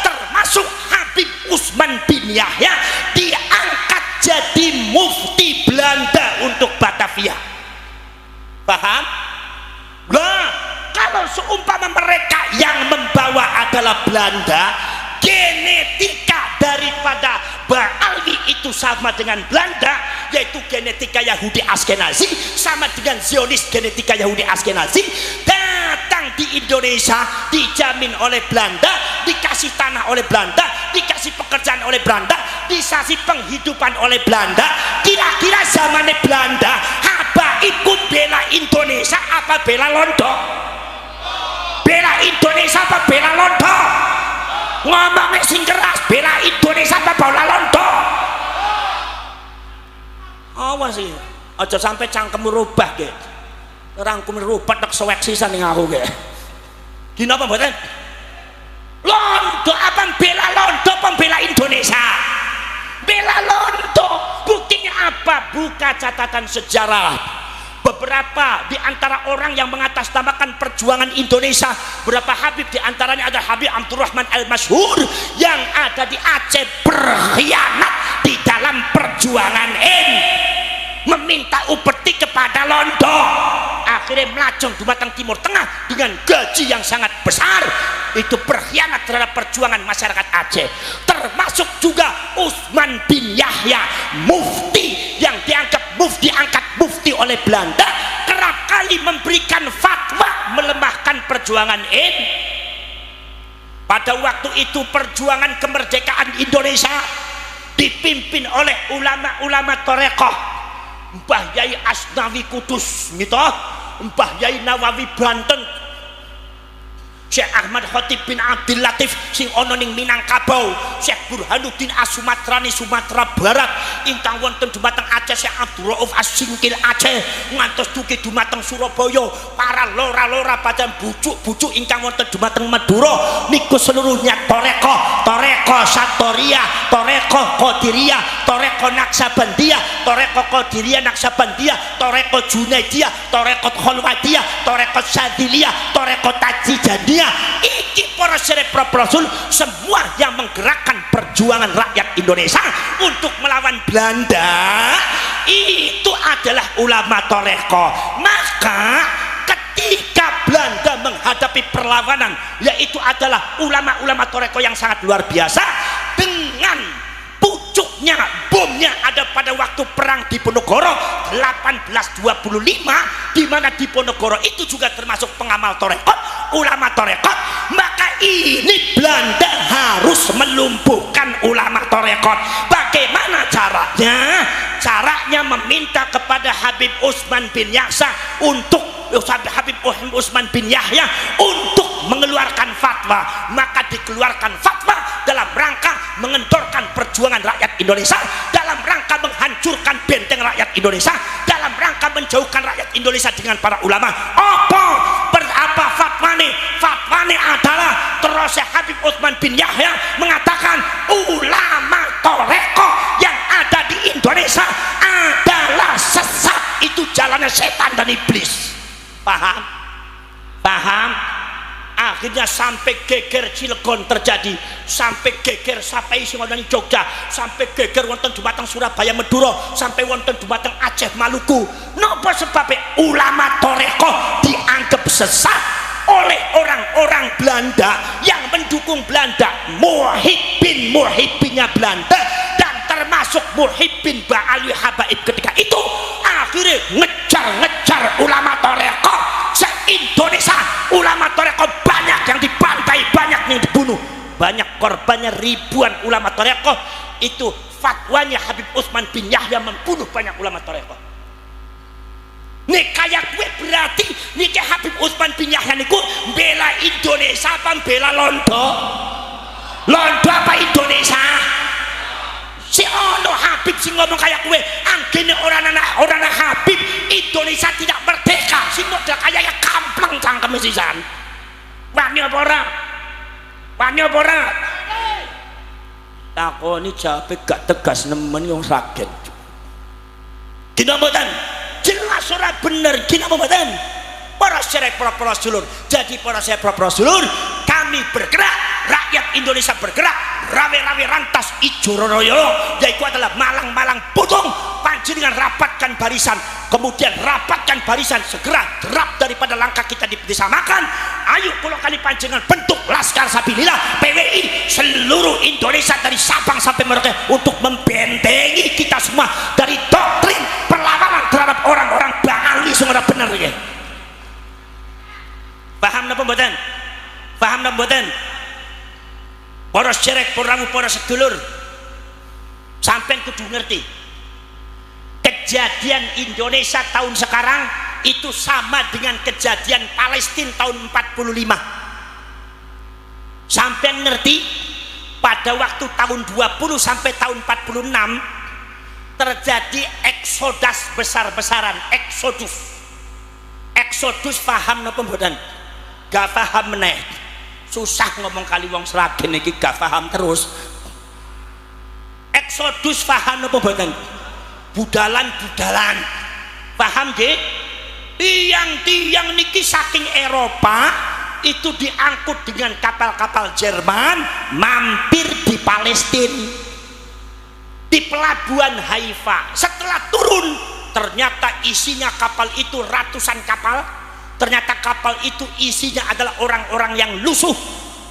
termasuk Habib Usman bin Yahya diangkat jadi mufti Belanda untuk Batavia. Paham? Nah, kalau seumpama mereka yang membawa adalah Belanda, genetika daripada Ba'alwi itu sama dengan Belanda, yaitu genetika Yahudi Askenazi, sama dengan Zionis genetika Yahudi Askenazi. Datang di Indonesia dijamin oleh Belanda, dikasih tanah oleh Belanda, dikasih pekerjaan oleh Belanda, dikasih penghidupan oleh Belanda. Kira-kira zamannya Belanda apa ikut bela Indonesia apa bela Londo? Bela Indonesia apa bela Londo? Ngomongnya sing keras, bela Indonesia apa bela Londo? Awas sih, aja sampai cangkemmu rubah ge. Rangkum rupet tak sewek sisan ning aku ge. Dina apa mboten? Londo apa bela Londo pembela Indonesia? Bela Londo. Buktinya apa? Buka catatan sejarah. Beberapa di antara orang yang mengatasnamakan perjuangan Indonesia, beberapa Habib di antaranya ada Habib Abdurrahman Al-Masyhur yang ada di Aceh berkhianat di dalam perjuangan meminta upeti kepada Londo, akhirnya melacung dumateng Timur Tengah dengan gaji yang sangat besar. Itu berkhianat terhadap perjuangan masyarakat Aceh. Termasuk juga Usman bin Yahya, mufti yang diangkat mufti oleh Belanda, kerap kali memberikan fatwa melemahkan perjuangan Pada waktu itu perjuangan kemerdekaan Indonesia dipimpin oleh ulama-ulama Torekoh, Mbah Yai Asnawi Kudus gitu, Mbah Yai Nawawi Banten, Syekh Ahmad Khatib bin Abdul Latif sing ana ning Minangkabau, Syekh Burhanuddin As-Sumatrani Sumatera Barat, ingkang wonten dumateng Aceh Syekh Abdul Rauf As-Singkil Aceh, ngantos dugi dumateng Surabaya, para lora-lora padang bujuk-bujuk ingkang wonten dumateng Madura niku seluruhnya toreko Satoriyah, Toreko Qadiriyah, Toreko Naksabandiyah, Toreko Qadiriyah Naksabandiyah, Toreko Junaidiyah, Toreko Kholwadiyah, Toreko Sadiliyah, Toreko Tajidaniyah. Iki para syarif Rasul semua yang menggerakkan perjuangan rakyat Indonesia untuk melawan Belanda, itu adalah ulama toreko. Maka ketika Belanda menghadapi perlawanan, yaitu adalah ulama-ulama toreko yang sangat luar biasa, dengan pucuknya bomnya ada pada waktu perang Diponegoro 1825, di mana Diponegoro itu juga termasuk pengamal torekot, ulama torekot. Maka ini Belanda harus melumpuhkan ulama torekot. Bagaimana caranya? Caranya meminta kepada Habib Utsman bin Yahya untuk Utsman bin Yahya untuk mengeluarkan fatwa. Maka dikeluarkan fatwa dalam rangka mengendorkan perjuangan rakyat Indonesia, dalam rangka menghancurkan benteng rakyat Indonesia, dalam rangka menjauhkan rakyat Indonesia dengan para ulama. Apa fatwane? Fatwane adalah terus Habib Utsman bin Yahya mengatakan ulama toreko yang ada di Indonesia adalah sesat, itu jalannya setan dan iblis. Paham? Paham? Akhirnya sampai geger Cilegon terjadi, sampai geger sampai isi wonten Jogja, sampai geger wonten dumateng Surabaya Madura, sampai wonten dumateng Aceh Maluku. Napa sebabnya? Ulama toreko dianggap sesat oleh orang-orang Belanda yang mendukung Belanda, muhibbinnya Belanda, dan termasuk muhibbin Ba'alwi Habaib ketika itu. Akhirnya ngejar ulama toreko se-Indonesia. Ulama toreko banyak yang dibantai, banyak yang dibunuh, banyak korbannya ribuan ulama toreko. Itu fatwanya Habib Utsman bin Yahya membunuh banyak ulama toreko. Nih kayak gue berarti nih Habib Utsman bin Yahya niku bela Indonesia apa bela Londo? Londo apa Indonesia? Si ono Habib sing ngomong kayak gue, anggene orang anak Habib Indonesia tidak merdeka. Si model kayak kampleng cangkeme sisan. Wani apa ora? Wani apa ora? Takoni jawabe gak tegas nemen yang ragen. Dina mboten? Jelas ora bener, dina mboten? Para syarif para sulur. Jadi para syarif para sulur, kami bergerak, rakyat Indonesia bergerak, rawe-rawe rantas ijo royo, yaitu adalah malang-malang putung. Panjenengan rapatkan barisan, kemudian rapatkan barisan, segera derap daripada langkah kita di desa makan. Ayo kalau kali panjenengan bentuk Laskar Sabilillah PWI seluruh Indonesia dari Sabang sampai Merauke untuk membentengi kita semua dari doktrin perlawanan terhadap orang-orang Ba'ali sing ora bener ya. Paham napa mboten? Paham napa mboten? Para syarif, para sedulur, sampean kudu ngerti kejadian Indonesia tahun sekarang itu sama dengan kejadian Palestina tahun 45. Sampean ngerti pada waktu tahun 20 sampai tahun 46 terjadi eksodus besar-besaran, eksodus. Paham napa mboten? Gak paham meneh. Susah ngomong kali wong Sragen iki gak paham terus. Eksodus paham apa mboten? Budalan. Paham nggih? Tiang-tiang niki saking Eropa itu diangkut dengan kapal-kapal Jerman mampir di Palestina. Di pelabuhan Haifa. Setelah turun ternyata isinya kapal itu ratusan kapal. Ternyata kapal itu isinya adalah orang-orang yang lusuh,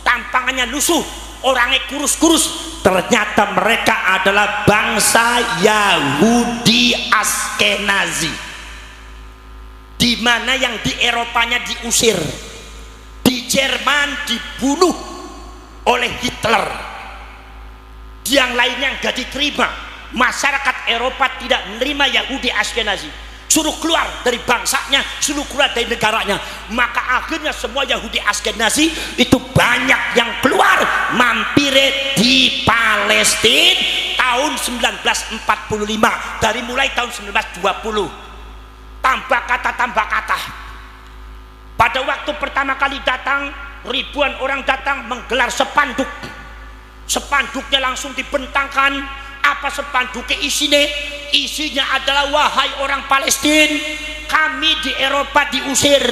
tampangannya lusuh, orangnya kurus-kurus. Ternyata mereka adalah bangsa Yahudi Askenazi, di mana yang di Eropanya diusir, di Jerman dibunuh oleh Hitler, yang lainnya nggak diterima. Masyarakat Eropa tidak menerima Yahudi Askenazi, suruh keluar dari bangsanya, suruh keluar dari negaranya. Maka akhirnya semua Yahudi Askenazi itu banyak yang keluar mampir di Palestina tahun 1945, dari mulai tahun 1920. Tambah kata. Pada waktu pertama kali datang, ribuan orang datang menggelar spanduk Spanduknya langsung dibentangkan. Apa spanduknya isinya adalah, wahai orang Palestina, kami di Eropa diusir,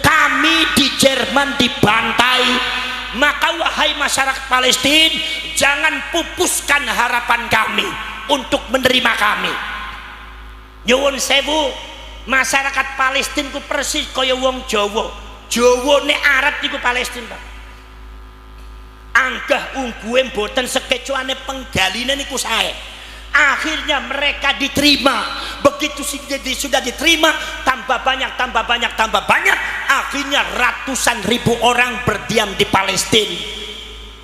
kami di Jerman dibantai, maka wahai masyarakat Palestina, jangan pupuskan harapan kami untuk menerima kami. Nyuwun sewu, masyarakat Palestina ku persis kaya wong Jawa. Jawa ne Arab niku Palestina, Pak. Anggah ungguhe mboten sekecuane penggaline niku sae. Akhirnya mereka diterima. Begitu sudah diterima, tambah banyak, akhirnya ratusan ribu orang berdiam di Palestina.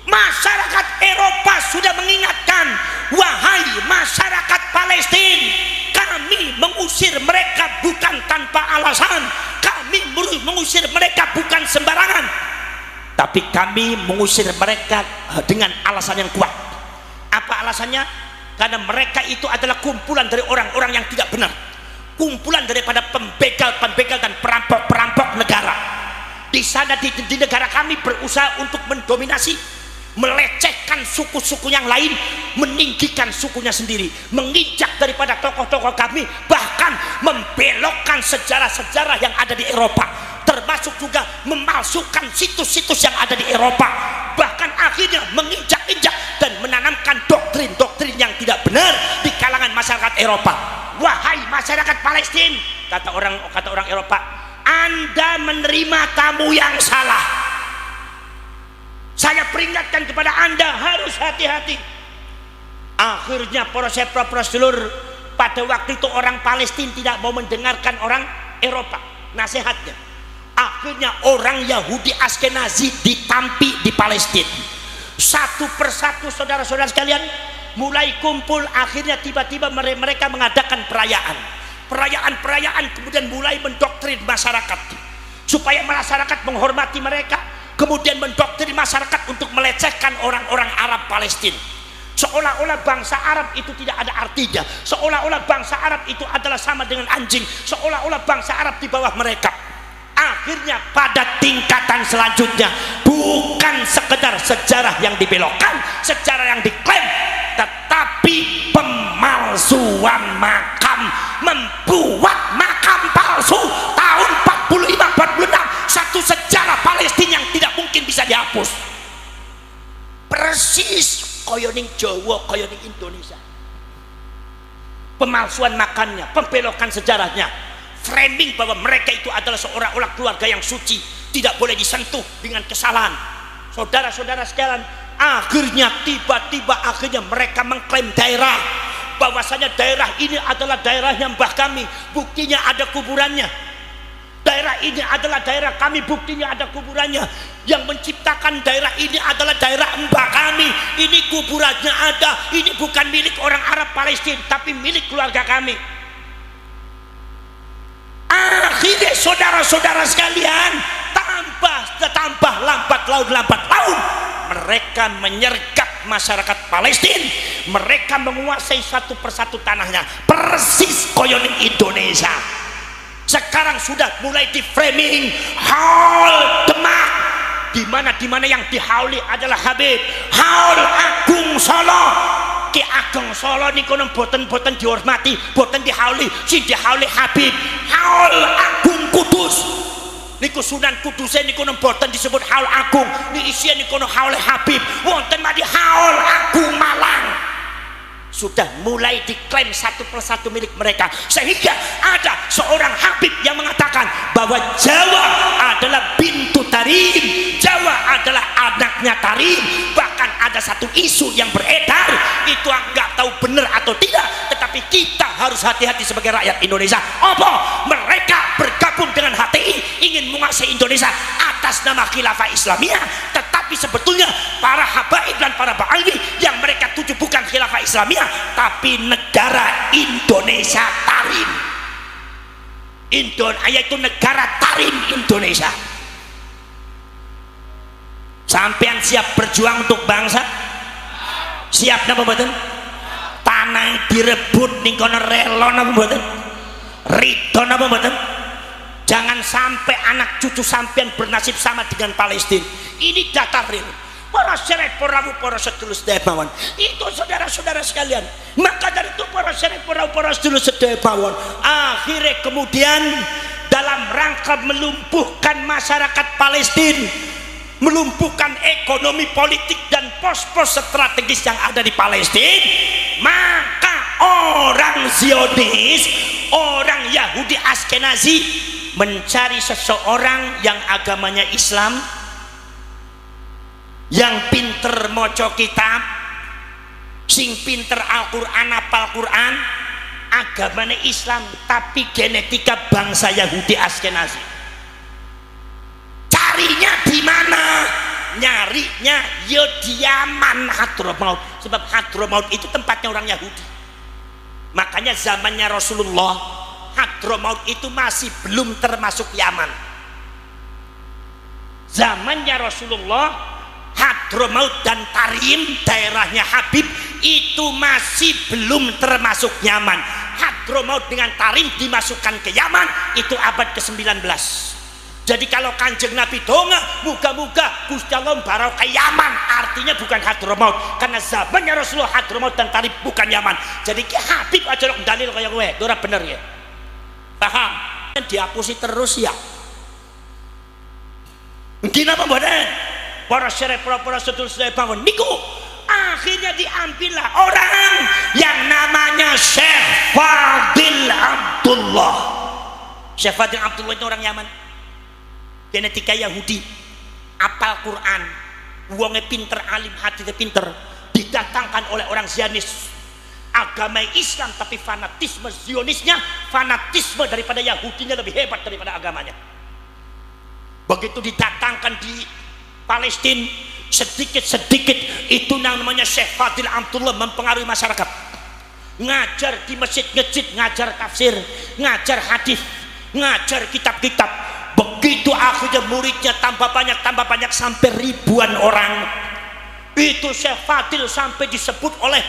Masyarakat Eropa sudah mengingatkan, wahai masyarakat Palestina, kami mengusir mereka bukan tanpa alasan, kami mengusir mereka bukan sembarangan, tapi kami mengusir mereka dengan alasan yang kuat. Apa alasannya? Karena mereka itu adalah kumpulan dari orang-orang yang tidak benar, kumpulan daripada pembegal dan perampok negara. Di sana di negara kami berusaha untuk mendominasi, melecehkan suku-suku yang lain, meninggikan sukunya sendiri, menginjak daripada tokoh-tokoh kami, bahkan membelokkan sejarah-sejarah yang ada di Eropa, termasuk juga memalsukan situs-situs yang ada di Eropa, bahkan akhirnya menginjak-injak dan menanamkan doktrin-doktrin yang tidak benar di kalangan masyarakat Eropa. Wahai masyarakat Palestina, kata orang Eropa, Anda menerima tamu yang salah. Saya peringatkan kepada Anda, harus hati-hati. Akhirnya prosedur pada waktu itu orang Palestina tidak mau mendengarkan orang Eropa nasihatnya. Akhirnya orang Yahudi Askenazi ditampi di Palestina. Satu persatu saudara-saudara sekalian mulai kumpul. Akhirnya tiba-tiba mereka mengadakan perayaan, kemudian mulai mendoktrin masyarakat supaya masyarakat menghormati mereka, kemudian mendoktrin masyarakat untuk melecehkan orang-orang Arab Palestina, seolah-olah bangsa Arab itu tidak ada artinya, seolah-olah bangsa Arab itu adalah sama dengan anjing, seolah-olah bangsa Arab di bawah mereka. Akhirnya pada tingkatan selanjutnya, bukan sekedar sejarah yang dibelokkan, sejarah yang diklaim, tetapi pemalsuan makam, membuat makam palsu tahun 45-46, satu sejarah Palestina yang tidak mungkin bisa dihapus. Persis kaya ning Jawa, kaya ning Indonesia. Pemalsuan makamnya, pembelokan sejarahnya, framing bahwa mereka itu adalah seorang keluarga yang suci, tidak boleh disentuh dengan kesalahan. Saudara-saudara sekalian, akhirnya tiba-tiba mereka mengklaim daerah, bahwasanya daerah ini adalah daerahnya mbah kami, buktinya ada kuburannya. Daerah ini adalah daerah kami, buktinya ada kuburannya. Yang menciptakan daerah ini adalah daerah mbah kami, ini kuburannya ada. Ini bukan milik orang Arab Palestina, tapi milik keluarga kami. Akhirnya saudara-saudara sekalian, tambah lambat laun, mereka menyergap masyarakat Palestina. Mereka menguasai satu persatu tanahnya, persis koyoning Indonesia. Sekarang sudah mulai di framing Haul Demak, dimana yang dihauli adalah Habib. Haul Agung Solo, Ki Ageng Solo niku boten dihormati, boten dihauli, si dihauli Habib. Haul Agung Kudus niku Sunan Kudus niku boten disebut Haul Agung, ni isian niku haul Habib. Wonten madi Haul Agung Malang. Sudah mulai diklaim satu persatu milik mereka, sehingga ada seorang Habib yang mengatakan bahwa Jawa adalah bintu Tarim, Jawa adalah anaknya Tarim. Bahkan ada satu isu yang beredar, itu nggak tahu benar atau tidak, tetapi kita harus hati-hati sebagai rakyat Indonesia. Apa? Mereka bergabung dengan HTI, ingin menguasai Indonesia atas nama Khilafah Islamiyah, tetapi sebetulnya para habaib dan para ba'alwi yang mereka tuju bukan Khilafah Islamiyah, tapi negara Indonesia Tarim. Yaitu negara Tarim Indonesia. Sampean siap berjuang untuk bangsa? Siap napa mboten? Tanah direbut ning kono rela napa mboten? Ridho napa mboten? Jangan sampai anak cucu sampean bernasib sama dengan Palestina. Ini data real. para syarif para sedulur sedaya mawon. Itu saudara-saudara sekalian. Maka dari itu para syarif para sedulur sedaya mawon, akhirnya kemudian dalam rangka melumpuhkan masyarakat Palestina, melumpuhkan ekonomi politik dan pos-pos strategis yang ada di Palestina, maka orang Zionis, orang Yahudi Askenazi mencari seseorang yang agamanya Islam, yang pinter moco kitab, sing pinter Al-Quran, apal Quran, agamanya Islam tapi genetika bangsa Yahudi Askenazi. Carinya di mana? Nyarinya ya di Yaman, Hadramaut. Sebab Hadramaut itu tempatnya orang Yahudi. Makanya zamannya Rasulullah, Hadramaut itu masih belum termasuk Yaman. Zamannya Rasulullah, Hadramaut dan Tarim, daerahnya Habib, itu masih belum termasuk Yaman. Hadramaut dengan Tarim dimasukkan ke Yaman itu abad ke-19. Jadi kalau Kanjeng Nabi donga muga-muga Gusti Allah barokah Yaman, artinya bukan Hadramaut, karena zamannya Rasulullah Hadramaut dan Tarim bukan Yaman. Jadi ki Habib aja rok dalil kaya kowe, ora bener ya. Paham? Dihapusi terus ya. Mungkin apa mboten? Para syarif para sedulur sedaya bangun niku akhirnya diambillah orang yang namanya Syekh Fadil Abdullah. Syekh Fadil Abdullah itu orang Yaman, genetika Yahudi, apal Quran, wonge pinter, alim, hatinya pinter, didatangkan oleh orang Zionis, agama Islam tapi fanatisme Zionisnya, fanatisme daripada Yahudinya lebih hebat daripada agamanya. Begitu didatangkan di Palestina, sedikit-sedikit itu namanya Syekh Fadil Abdullah mempengaruhi masyarakat, ngajar di masjid-masjid, ngajar tafsir, ngajar hadis, ngajar kitab-kitab. Begitu akhirnya muridnya tambah banyak sampai ribuan orang. Itu Syekh Fadil sampai disebut oleh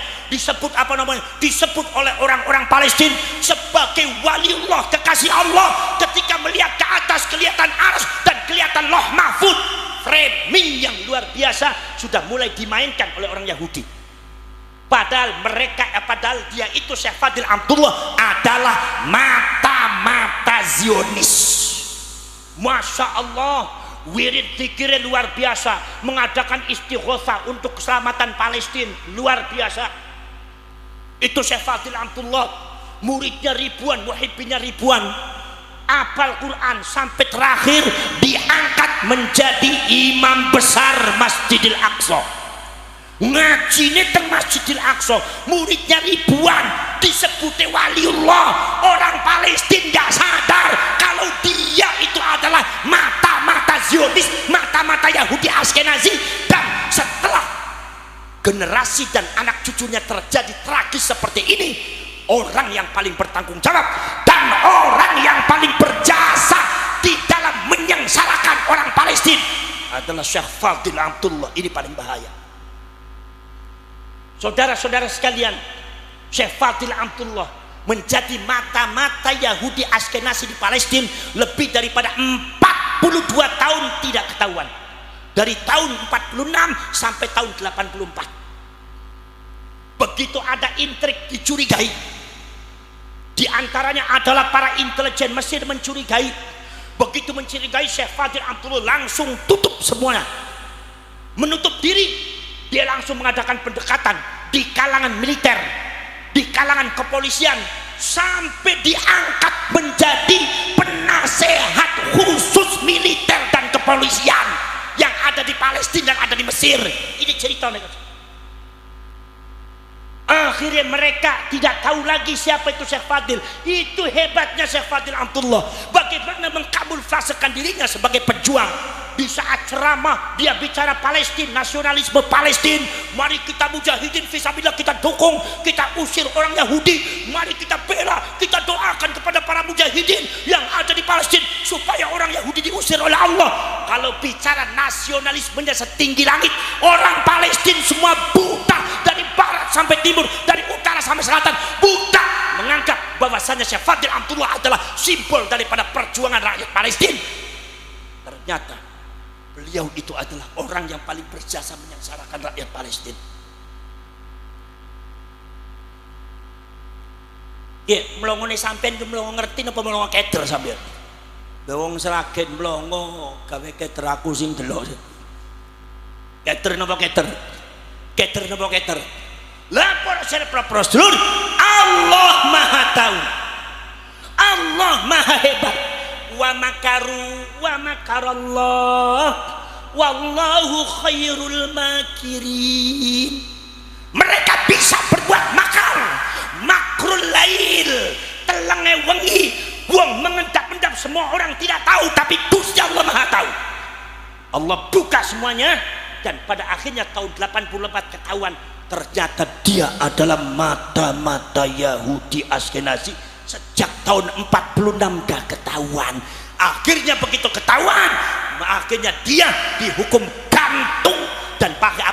orang-orang Palestina sebagai waliullah, kekasih Allah. Ketika melihat ke atas kelihatan arsy dan kelihatan Lauh Mahfuz, framing yang luar biasa sudah mulai dimainkan oleh orang Yahudi. Padahal dia itu Syekh Fadil Abdullah adalah mata-mata Zionis. Masya Allah, wirid zikirnya luar biasa, mengadakan istighosah untuk keselamatan Palestina luar biasa. Itu Syekh Fadil Abdullah, muridnya ribuan, muhibbinya ribuan, apal Quran sampai terakhir diangkat menjadi imam besar Masjidil Aqsa. Ngajinya teng Masjidil Aqsa, muridnya ribuan, disebutnya waliullah. Orang Palestina nggak sadar kalau dia itu adalah mata-mata Zionis, mata-mata Yahudi Askenazi. Dan setelah generasi dan anak cucunya terjadi tragis seperti ini, orang yang paling bertanggung jawab dan orang yang paling berjasa di dalam menyengsarakan orang Palestina adalah Syekh Fadil Abdullah. Ini paling bahaya. Saudara-saudara sekalian, Syekh Fadil Abdullah menjadi mata-mata Yahudi Askenazi di Palestina lebih daripada 42 tahun tidak ketahuan. Dari tahun 46 sampai tahun 84. Begitu ada intrik dicurigai, di antaranya adalah para intelijen Mesir mencurigai. Begitu mencurigai, Syekh Fadil Abdullah langsung tutup semuanya, menutup diri. Dia langsung mengadakan pendekatan di kalangan militer, di kalangan kepolisian, sampai diangkat menjadi penasehat khusus militer dan kepolisian yang ada di Palestina dan ada di Mesir. Ini ceritanya. Akhirnya mereka tidak tahu lagi siapa itu Syekh Fadil. Itu hebatnya Syekh Fadil Abdullah, bagaimana mengkamuflasekan dirinya sebagai pejuang. Di saat ceramah dia bicara Palestina, nasionalisme Palestina. Mari kita mujahidin fisabilillah, kita dukung, kita usir orang Yahudi. Mari kita bela, kita doakan kepada para mujahidin yang ada di Palestina supaya orang Yahudi diusir oleh Allah. Kalau bicara nasionalismenya setinggi langit, orang Palestina semua buta, dari barat sampai timur, dari utara sampai selatan, buta menganggap bahwasanya Syekh Fadil Abdullah adalah simbol daripada perjuangan rakyat Palestina. Beliau itu adalah orang yang paling berjasa menyengsarakan rakyat Palestina. Ya, melongone sampean itu melongo ngerti napa melongo keder sampean? Wong seragen melongo gawe keder aku sing delok. Keder napa keder? Keder napa keder? Lapor sare propros dulur, Allah Maha tahu. Allah Maha hebat. Wa makaru wa makarallah wallahu khairul makirin. Mereka bisa berbuat makar, makrul lail, telenge wengi, wong mengendap-endap semua orang tidak tahu, tapi Gusti Allah Maha tahu. Allah buka semuanya dan pada akhirnya tahun 84 ketahuan ternyata dia adalah mata-mata Yahudi Askenazi. Sejak tahun 46 dah ketahuan. Akhirnya begitu ketahuan, akhirnya dia dihukum gantung dan pakai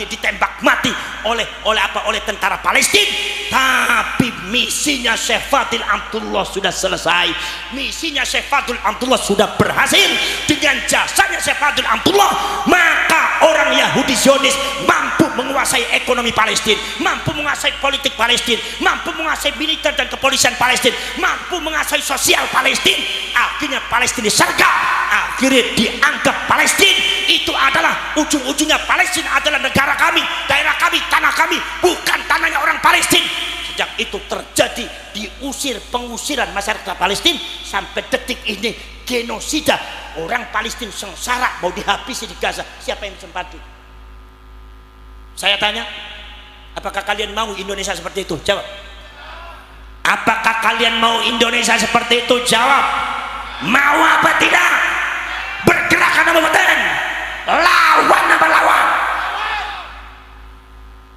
ditembak mati oleh tentara Palestina. Tapi misinya Syekh Fadil Amdullah sudah selesai. Misinya Syekh Fadil Amdullah sudah berhasil. Dengan jasanya Syekh Fadil Amdullah, maka orang Yahudi Zionis mampu menguasai ekonomi Palestina, mampu menguasai politik Palestina, mampu menguasai militer dan kepolisian Palestina, mampu menguasai sosial Palestina. Akhirnya Palestina disergap, akhirnya dianggap Palestina itu adalah ujung-ujungnya Palestina adalah negara kami, daerah kami, tanah kami, bukan tanahnya orang Palestina. Sejak itu terjadi pengusiran masyarakat Palestina sampai detik ini, genosida orang Palestina sengsara mau dihabisi di Gaza. Siapa yang sempati? Saya tanya, apakah kalian mau Indonesia seperti itu? Jawab. Apakah kalian mau Indonesia seperti itu? Jawab. Mau apa tidak? Bergerakan apa betul? Lawan apa lawan?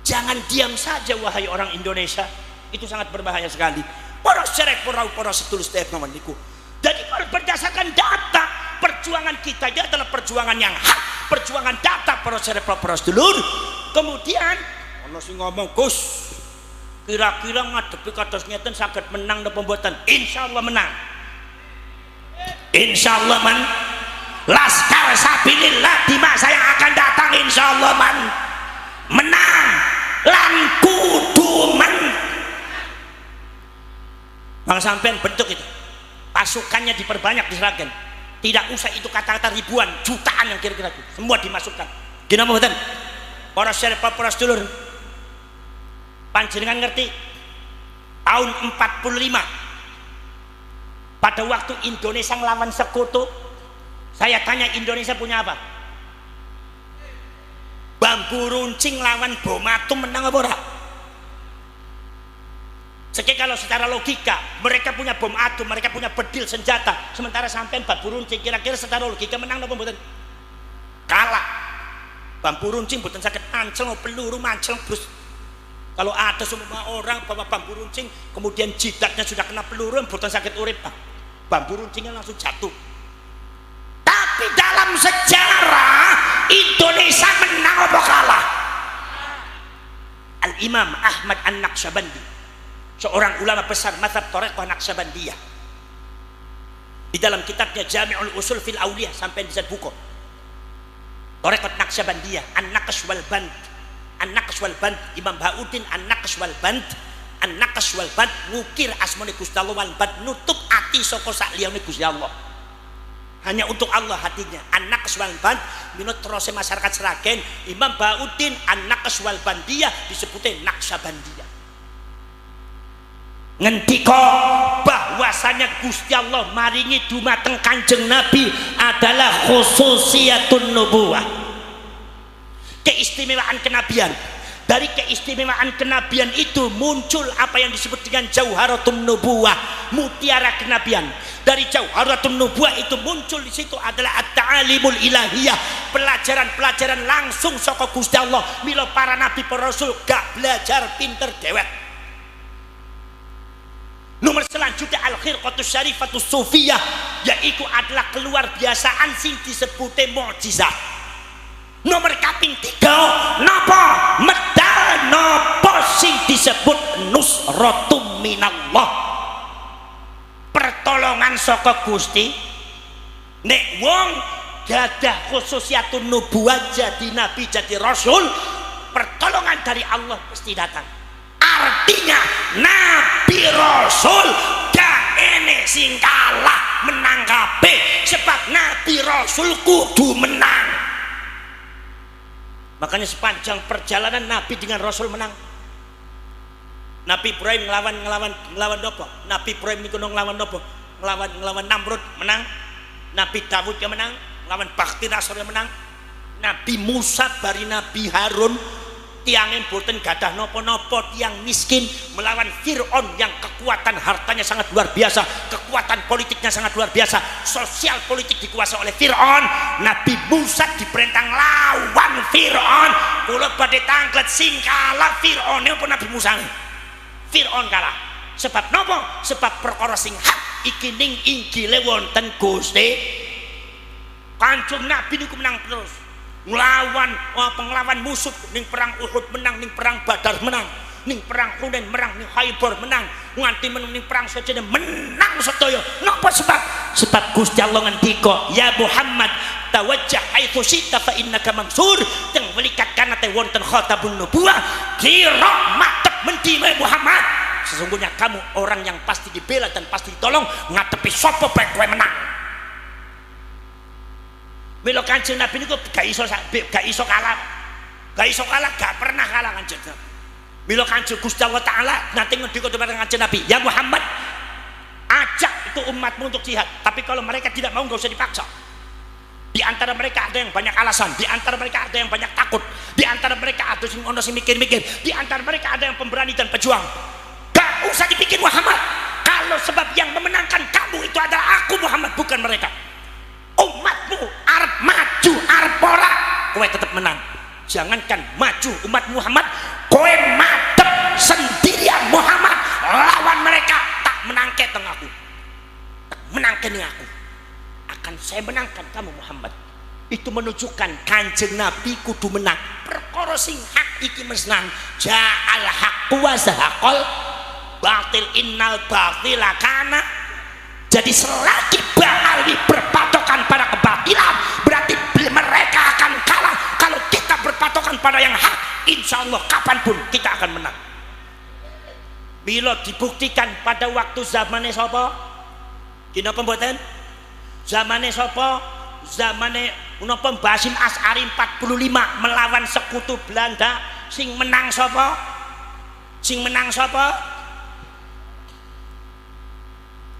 Jangan diam saja wahai orang Indonesia. Itu sangat berbahaya sekali. Para serek para setulus teman niku. Jadi kalau berdasarkan data, perjuangan kita ini adalah perjuangan yang hak, perjuangan data para serek para sedulur. Kemudian ono sing ngomong, Gus, kira-kira ngadepi kados ngeten saged menang napa mboten? Insyaallah menang. Insyaallah Laskar Sabilillah di masa yang akan datang insyaallah menang lan kudu Bang sampean bentuk itu. Pasukannya diperbanyak di Sragen. Tidak usah itu kata-kata ribuan, jutaan yang kira-kira itu. Semua dimasukkan. Gini apa betul? Para syarif para sedulur. Panjenengan ngerti? Tahun 45 pada waktu Indonesia ngelawan sekutu, saya tanya Indonesia punya apa? Bambu runcing lawan bom atom menang apa ora? Kalau secara logika mereka punya bom atom, mereka punya bedil senjata, sementara sampean bambu runcing, kira-kira secara logika menang apa mboten? Kalah. Bambu runcing mboten saged ancel peluru mancel terus. Kalau ada semua orang bawa bambu runcing kemudian jidatnya sudah kena peluru mboten saged urip, bambu runcingnya langsung jatuh. Tapi dalam sejarah Indonesia menang apa kalah? Al-Imam Ahmad An-Naqsyabandi, seorang ulama besar mazhab Thariqah Naqsyabandiyah, di dalam kitabnya Jami'ul Usul fil Auliyah sampai bisa buku Thariqah Naqsyabandiyah, An-Naqsh wal Band, An-Naqsh wal Band, Imam Bahauddin An-Naqsh wal Band, An-Naqsh wal Band ngukir asmane Gusti Allah wal Band nutup ati saka sak liyane Gusti Allah. Hanya untuk Allah hatinya. An-Naqsh wal Band minut terus masyarakat Sragen, Imam Bahauddin An-Naqsh wal Bandiyah disebutnya Naqsyabandiyah. Ngendika bahwasanya Gusti Allah maringi dumateng Kanjeng Nabi adalah khususiyatun nubuwah, keistimewaan kenabian. Dari keistimewaan kenabian itu muncul apa yang disebut dengan jauharatun nubuwah, mutiara kenabian. Dari jauharatun nubuwah itu muncul di situ adalah at-ta'alimul ilahiyah, pelajaran-pelajaran langsung saka Gusti Allah. Mila para nabi para rasul gak belajar pinter dewek. Nomor selanjutnya al-khirqatus syarifatus sufiyah, yaitu adalah keluar biasaan sing disebute mukjizat. Nomor kaping 3 napa? Medal napa sing disebut nusratum minallah, pertolongan saka Gusti. Nek wong gadah khususiyatun nubuwah, jadi nabi, jadi rasul, pertolongan dari Allah pasti datang. Artinya nabi rasul gak ene sing kalah menang kabeh, sebab nabi rasul kudu menang. Makanya sepanjang perjalanan nabi dengan rasul menang. Nabi Ibrahim ngelawan apa? Nabi Ibrahim niku nglawan apa? Nglawan Namrud menang. Nabi Dawud yang menang, nglawan Bakti Nasr yang menang. Nabi Musa bari Nabi Harun tiangin boten gadah nopo-nopo, tiang miskin, melawan Fir'aun yang kekuatan hartanya sangat luar biasa, kekuatan politiknya sangat luar biasa, sosial politik dikuasai oleh Fir'aun. Nabi Musa diperintah lawan Fir'aun. Kula badhe tanglet sing kalah Fir'aun apa Nabi Musa? Fir'aun kalah. Sebab nopo? Sebab perkara sing hak iki ning Injile wonten Gusti. Kanjeng Nabi niku menang terus. Nglawan musuh ning perang Uhud menang, ning perang Badar menang, ning perang Hunain menang, ning Khaibar menang, nganti menang ning perang Sajdah menang sedaya. Napa sebab? Sebab Gusti Allah ngendika, "Ya Muhammad, tawajjah haitsu syi'ta fa innaka mansur." Teng welikat kana te wonten khatabun nubuwah, kira matek mendi Muhammad. Sesungguhnya kamu orang yang pasti dibela dan pasti ditolong, ngadepi sapa bae kowe menang. Mila Kanjeng Nabi niku gak iso kalah. Gak pernah kalah Kanjeng Nabi. Mila Kanjeng Gusti Allah Taala nanti ngendika kepada Kanjeng Nabi, "Ya Muhammad, ajak itu umatmu untuk jihad, tapi kalau mereka tidak mau gak usah dipaksa. Di antara mereka ada yang banyak alasan, di antara mereka ada yang banyak takut, di antara mereka ada yang ono sing mikir-mikir, di antara mereka ada yang pemberani dan pejuang. Gak usah dipikir Muhammad, kalau sebab yang memenangkan kamu itu adalah aku Muhammad, bukan mereka. Umatmu arep maju arep ora, kowe tetap menang. Jangankan maju umat Muhammad, kowe madep sendirian Muhammad lawan mereka, tak menangke teng aku, tak menangke ning aku, akan saya menangkan kamu Muhammad." Itu menunjukkan Kanjeng Nabi kudu menang. Perkara sing hak iki menang. Ja'al haqqu wa zahaqal batil innal batila kana. Jadi selagi Ba'alwi berpatokan pada kebatilan, berarti mereka akan kalah. Kalau kita berpatokan pada yang hak, insya Allah kapanpun kita akan menang. Bila dibuktikan pada waktu zamannya sapa? Dina pembuatan zamannya sapa? Zamannya menapa Basim As'ari 45 melawan sekutu Belanda. Sing menang sapa? Sing menang sapa?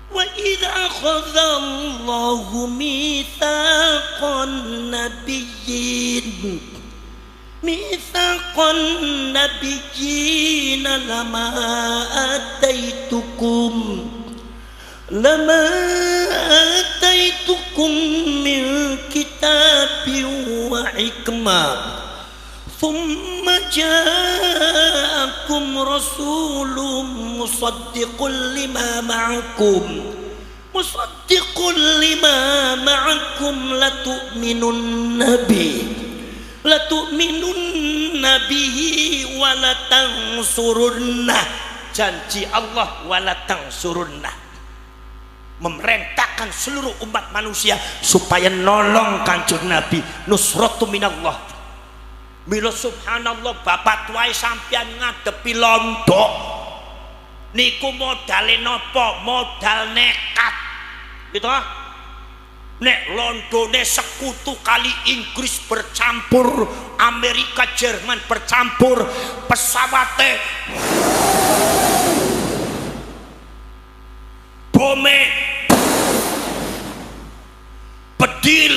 Wa idza akhadha Allahu mitsaqan nabiyyin lama ataitukum min kitabin wa hikmah thumma ja'akum rasulun musaddiqun lima ma'akum latu'minun nabihi wa latansurunnah. Janji Allah wa latansurunnah, memerintahkan seluruh umat manusia supaya nolong Kanjeng Nabi. Nusratu minallah. Mila subhanallah, bapak tuai sampean ngadepi londo niku modale napa? Modal nekat gitu. Nek londone sekutu kali Inggris bercampur, Amerika Jerman bercampur, pesawate bome bedil,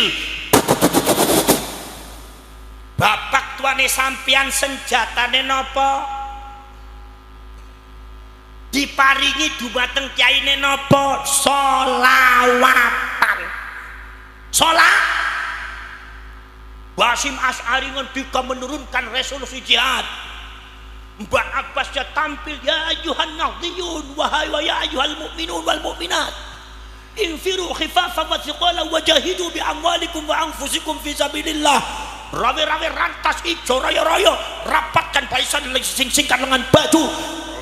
bapak tuane sampean senjatane napa? Diparingi dumateng kyaine napa? Solawatan. Sholat. Basim As'ari ngendika menurunkan resolusi jihad. Mbak Abbas ya tampil, "Ya ayyuhan nadhiyun wahai wa ya ayyuhal mu'minun wal mu'minat infiru khifafan wa thiqalan wajahidu bi amwalikum wa anfusikum fi sabilillah." Rawe-rawe rantas ijo raya-raya, rapatkan barisan sing-singkan lengan baju.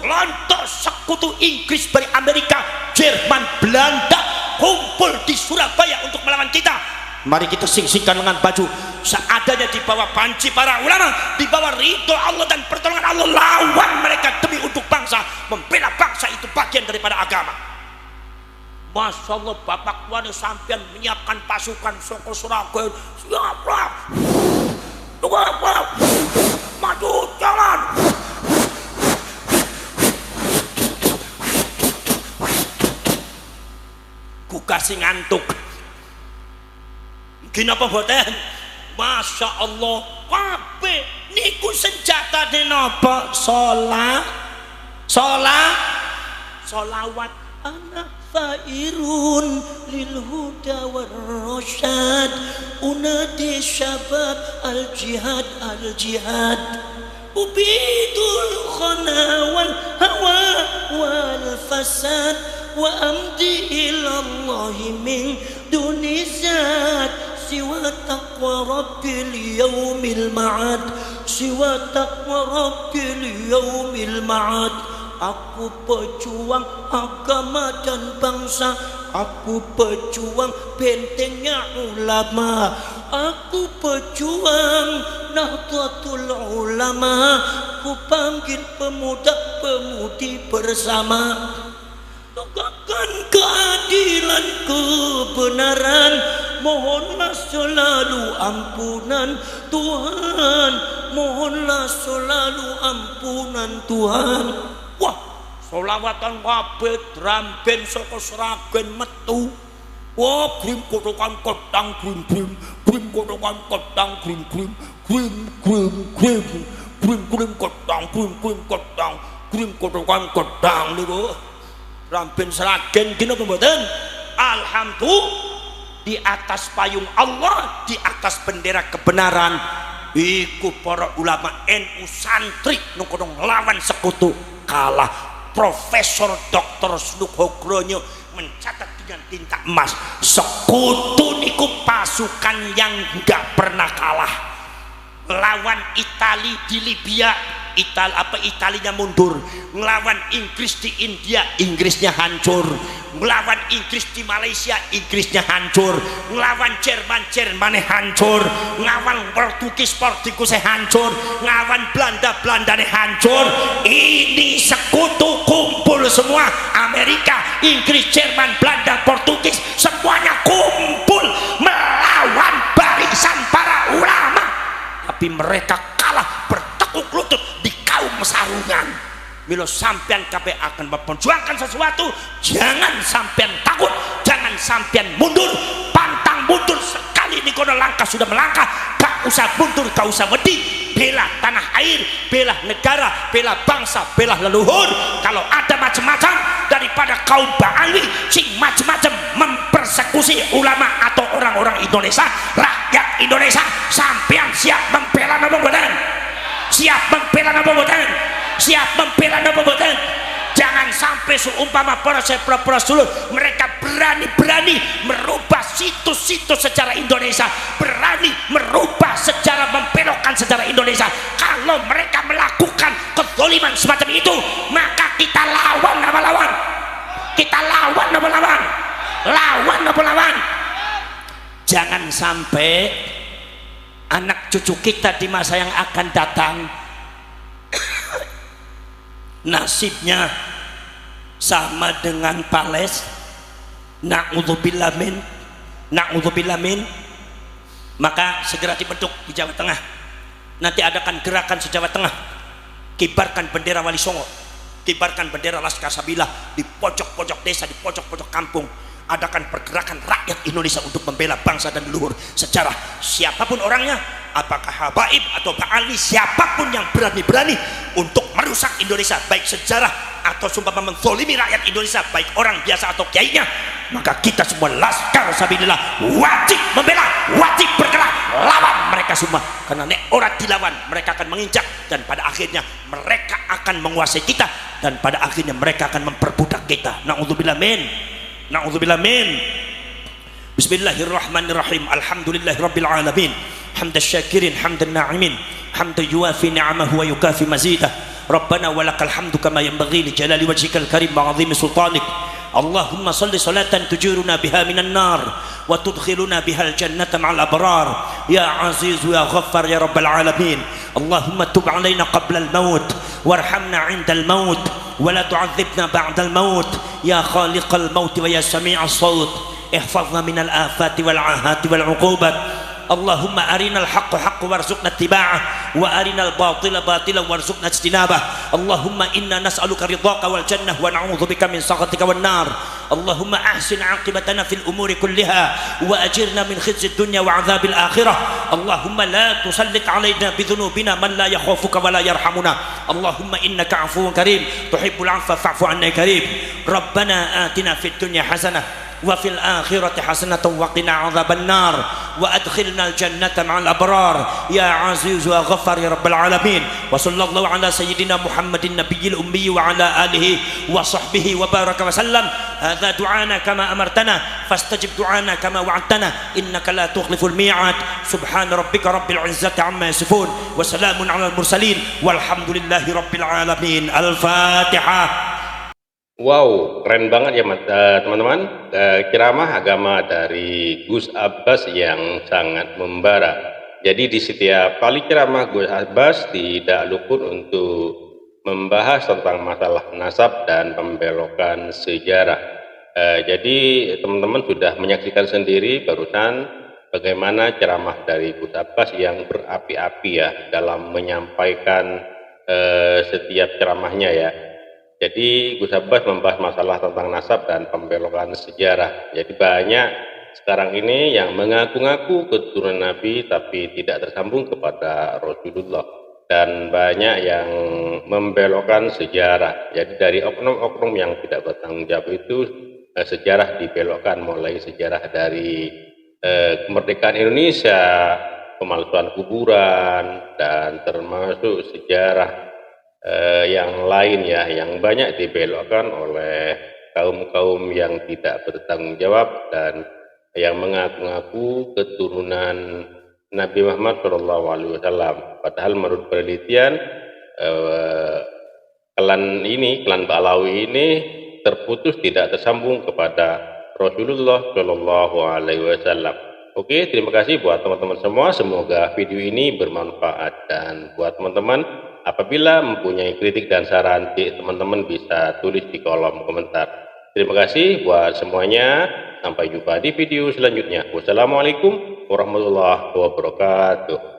Lantas sekutu Inggris dari Amerika, Jerman, Belanda kumpul di Surabaya untuk melawan kita. Mari kita sing-singkan dengan baju seadanya di bawah panci para ulama, di bawah ridho Allah dan pertolongan Allah. Lawan mereka demi untuk bangsa, membela bangsa itu bagian daripada agama. Masya Allah, bapak tuan sampean menyiapkan pasukan soko Suragen. Siaplah, maju jalan. Ku kasih ngantuk. Kenapa boten? Masya Allah, kabeh niku senjata napa? Solawat anak fairun lil huda war rasyad unadi syabab al jihad ubidul khana wal hawa wal fasad wa amdi ilallahi min duni zat siwa taqwa rabbil yaumil ma'ad siwa taqwa rabbil yaumil ma'ad. Aku pejuang agama dan bangsa, aku pejuang bentengnya ulama, aku pejuang Nahdlatul Ulama, ku panggil pemuda-pemudi bersama. Tegakkan keadilan kebenaran, mohonlah selalu ampunan Tuhan, mohonlah selalu ampunan Tuhan. Wah, solawatan kabeh dramben saka Sragen metu. Wah, grim kotokan kodang grim kotokan kodang grim kodang grim kotokan kodang niku. Ramben Sragen gini apa mboten? Alhamdulillah, di atas payung Allah, di atas bendera kebenaran, iku para ulama NU santri nungkodong lawan sekutu kalah. Profesor Dr. Snukhogronya mencatat dengan tinta emas, sekutu niku pasukan yang enggak pernah kalah. Lawan Itali di Libya, Italinya mundur. Ngelawan Inggris di India, Inggrisnya hancur. Ngelawan Inggris di Malaysia, Inggrisnya hancur. Ngelawan Jermannya hancur. Ngelawan Portugisnya hancur. Ngelawan Belandanya hancur. Ini sekutu kumpul semua. Amerika, Inggris, Jerman, Belanda, Portugis, semuanya kumpul melawan barisan para ulama. Tapi mereka kalah bertekuk lutut di kaum sarungan. Milo sampean kabeh akan memperjuangkan sesuatu, jangan sampean takut, jangan sampean mundur, pantang mundur sekali nih kono langkah sudah melangkah, gak usah mundur, gak usah wedi, bela tanah air, bela negara, bela bangsa, bela leluhur. Kalau ada macam-macam daripada kaum Ba'alwi sing macam-macam mempersekusi ulama atau orang-orang Indonesia, rakyat Indonesia, sampean siap membela napa mboten? Siap membela napa mboten? Siap membela napa mboten? Jangan sampai seumpama para dulu mereka berani merubah situs-situs sejarah Indonesia, berani merubah sejarah, membelokkan sejarah Indonesia. Kalau mereka melakukan kezaliman semacam itu, maka kita lawan apa lawan? Kita lawan apa lawan? Lawan apa lawan? Jangan sampai anak cucu kita di masa yang akan datang nasibnya sama dengan Pales. Na'udzubillah min. Maka segera dibentuk di Jawa Tengah. Nanti adakan gerakan se-Jawa Tengah. Kibarkan bendera Wali Songo, kibarkan bendera Laskar Sabilah di pojok-pojok desa, di pojok-pojok kampung. Adakan pergerakan rakyat Indonesia untuk membela bangsa dan leluhur sejarah. Siapapun orangnya, apakah habaib atau Ba'alwi, siapapun yang berani-berani untuk merusak Indonesia, baik sejarah atau sumpah menzolimi rakyat Indonesia, baik orang biasa atau kiainya, maka kita semua Laskar Sabilillah wajib membela, wajib bergerak lawan mereka semua. Karena nek orang dilawan, mereka akan menginjak, dan pada akhirnya mereka akan menguasai kita, dan pada akhirnya mereka akan memperbudak kita. Na'udzubillah min. Na'udzubillah min. Bismillahirrahmanirrahim. Alhamdulillahirabbil alamin. Hamdas syakirin, hamdan na'imin, hamdan yuwafi ni'amahu wa yukafi mazidah. Rabbana walakal hamdu kama yanbaghi li jalali wajhikal karim wa 'azimi sultanik. اللهم صل صلاة تجيرنا بها من النار وتدخلنا بها الجنة مع الأبرار يا عزيز يا غفار يا رب العالمين. اللهم تب علينا قبل الموت وارحمنا عند الموت ولا تعذبنا بعد الموت يا خالق الموت ويا سميع الصوت. احفظنا من الآفات والعاهات والعقوبات. اللهم أرنا الحق حق وارزقنا اتباعه وأرنا الباطل باطلا وارزقنا اجتنابه. اللهم إنا نسألك رضاك والجنة ونعوذ بك من سخطك والنار. اللهم أحسن عاقبتنا في الأمور كلها وأجرنا من خزي الدنيا وعذاب الآخرة. اللهم لا تسلط علينا بذنوبنا من لا يخافك ولا يرحمنا. اللهم إنك عفو كريم تحب العفو فاعف عنا كريم. ربنا آتنا في الدنيا حسنة وفي الآخرة حسنة وقنا عذاب النار وأدخلنا الجنة مع الأبرار يا عزيز يا غفار يا رب العالمين. وصلى الله على سيدنا محمد النبي الأمي وعلى آله وصحبه وبارك وسلم. هذا دعانا كما أمرتنا فاستجب دعانا كما وعدتنا إنك لا تخلف الميعاد. سبحان ربك رب العزة عما يصفون وسلام على المرسلين والحمد لله رب العالمين. الفاتحة. Wow, keren banget ya teman-teman. Ceramah agama dari Gus Abbas yang sangat membara. Jadi di setiap kali ceramah Gus Abbas tidak luput untuk membahas tentang masalah nasab dan pembelokan sejarah. Jadi teman-teman sudah menyaksikan sendiri barusan bagaimana ceramah dari Gus Abbas yang berapi-api ya dalam menyampaikan setiap ceramahnya ya. Jadi Gus Abbas membahas masalah tentang nasab dan pembelokan sejarah. Jadi banyak sekarang ini yang mengaku-ngaku keturunan Nabi tapi tidak tersambung kepada Rasulullah. Dan banyak yang membelokkan sejarah. Jadi dari oknum-oknum yang tidak bertanggung jawab itu sejarah dibelokkan, mulai sejarah dari kemerdekaan Indonesia, pemalsuan kuburan, dan termasuk sejarah yang lain ya, yang banyak dibelokkan oleh kaum-kaum yang tidak bertanggung jawab dan yang mengaku-ngaku keturunan Nabi Muhammad SAW. Padahal menurut penelitian klan Ba'alawi ini terputus, tidak tersambung kepada Rasulullah SAW. Oke, terima kasih buat teman-teman semua. Semoga video ini bermanfaat, dan buat teman-teman apabila mempunyai kritik dan saran, teman-teman bisa tulis di kolom komentar. Terima kasih buat semuanya. Sampai jumpa di video selanjutnya. Wassalamualaikum warahmatullahi wabarakatuh.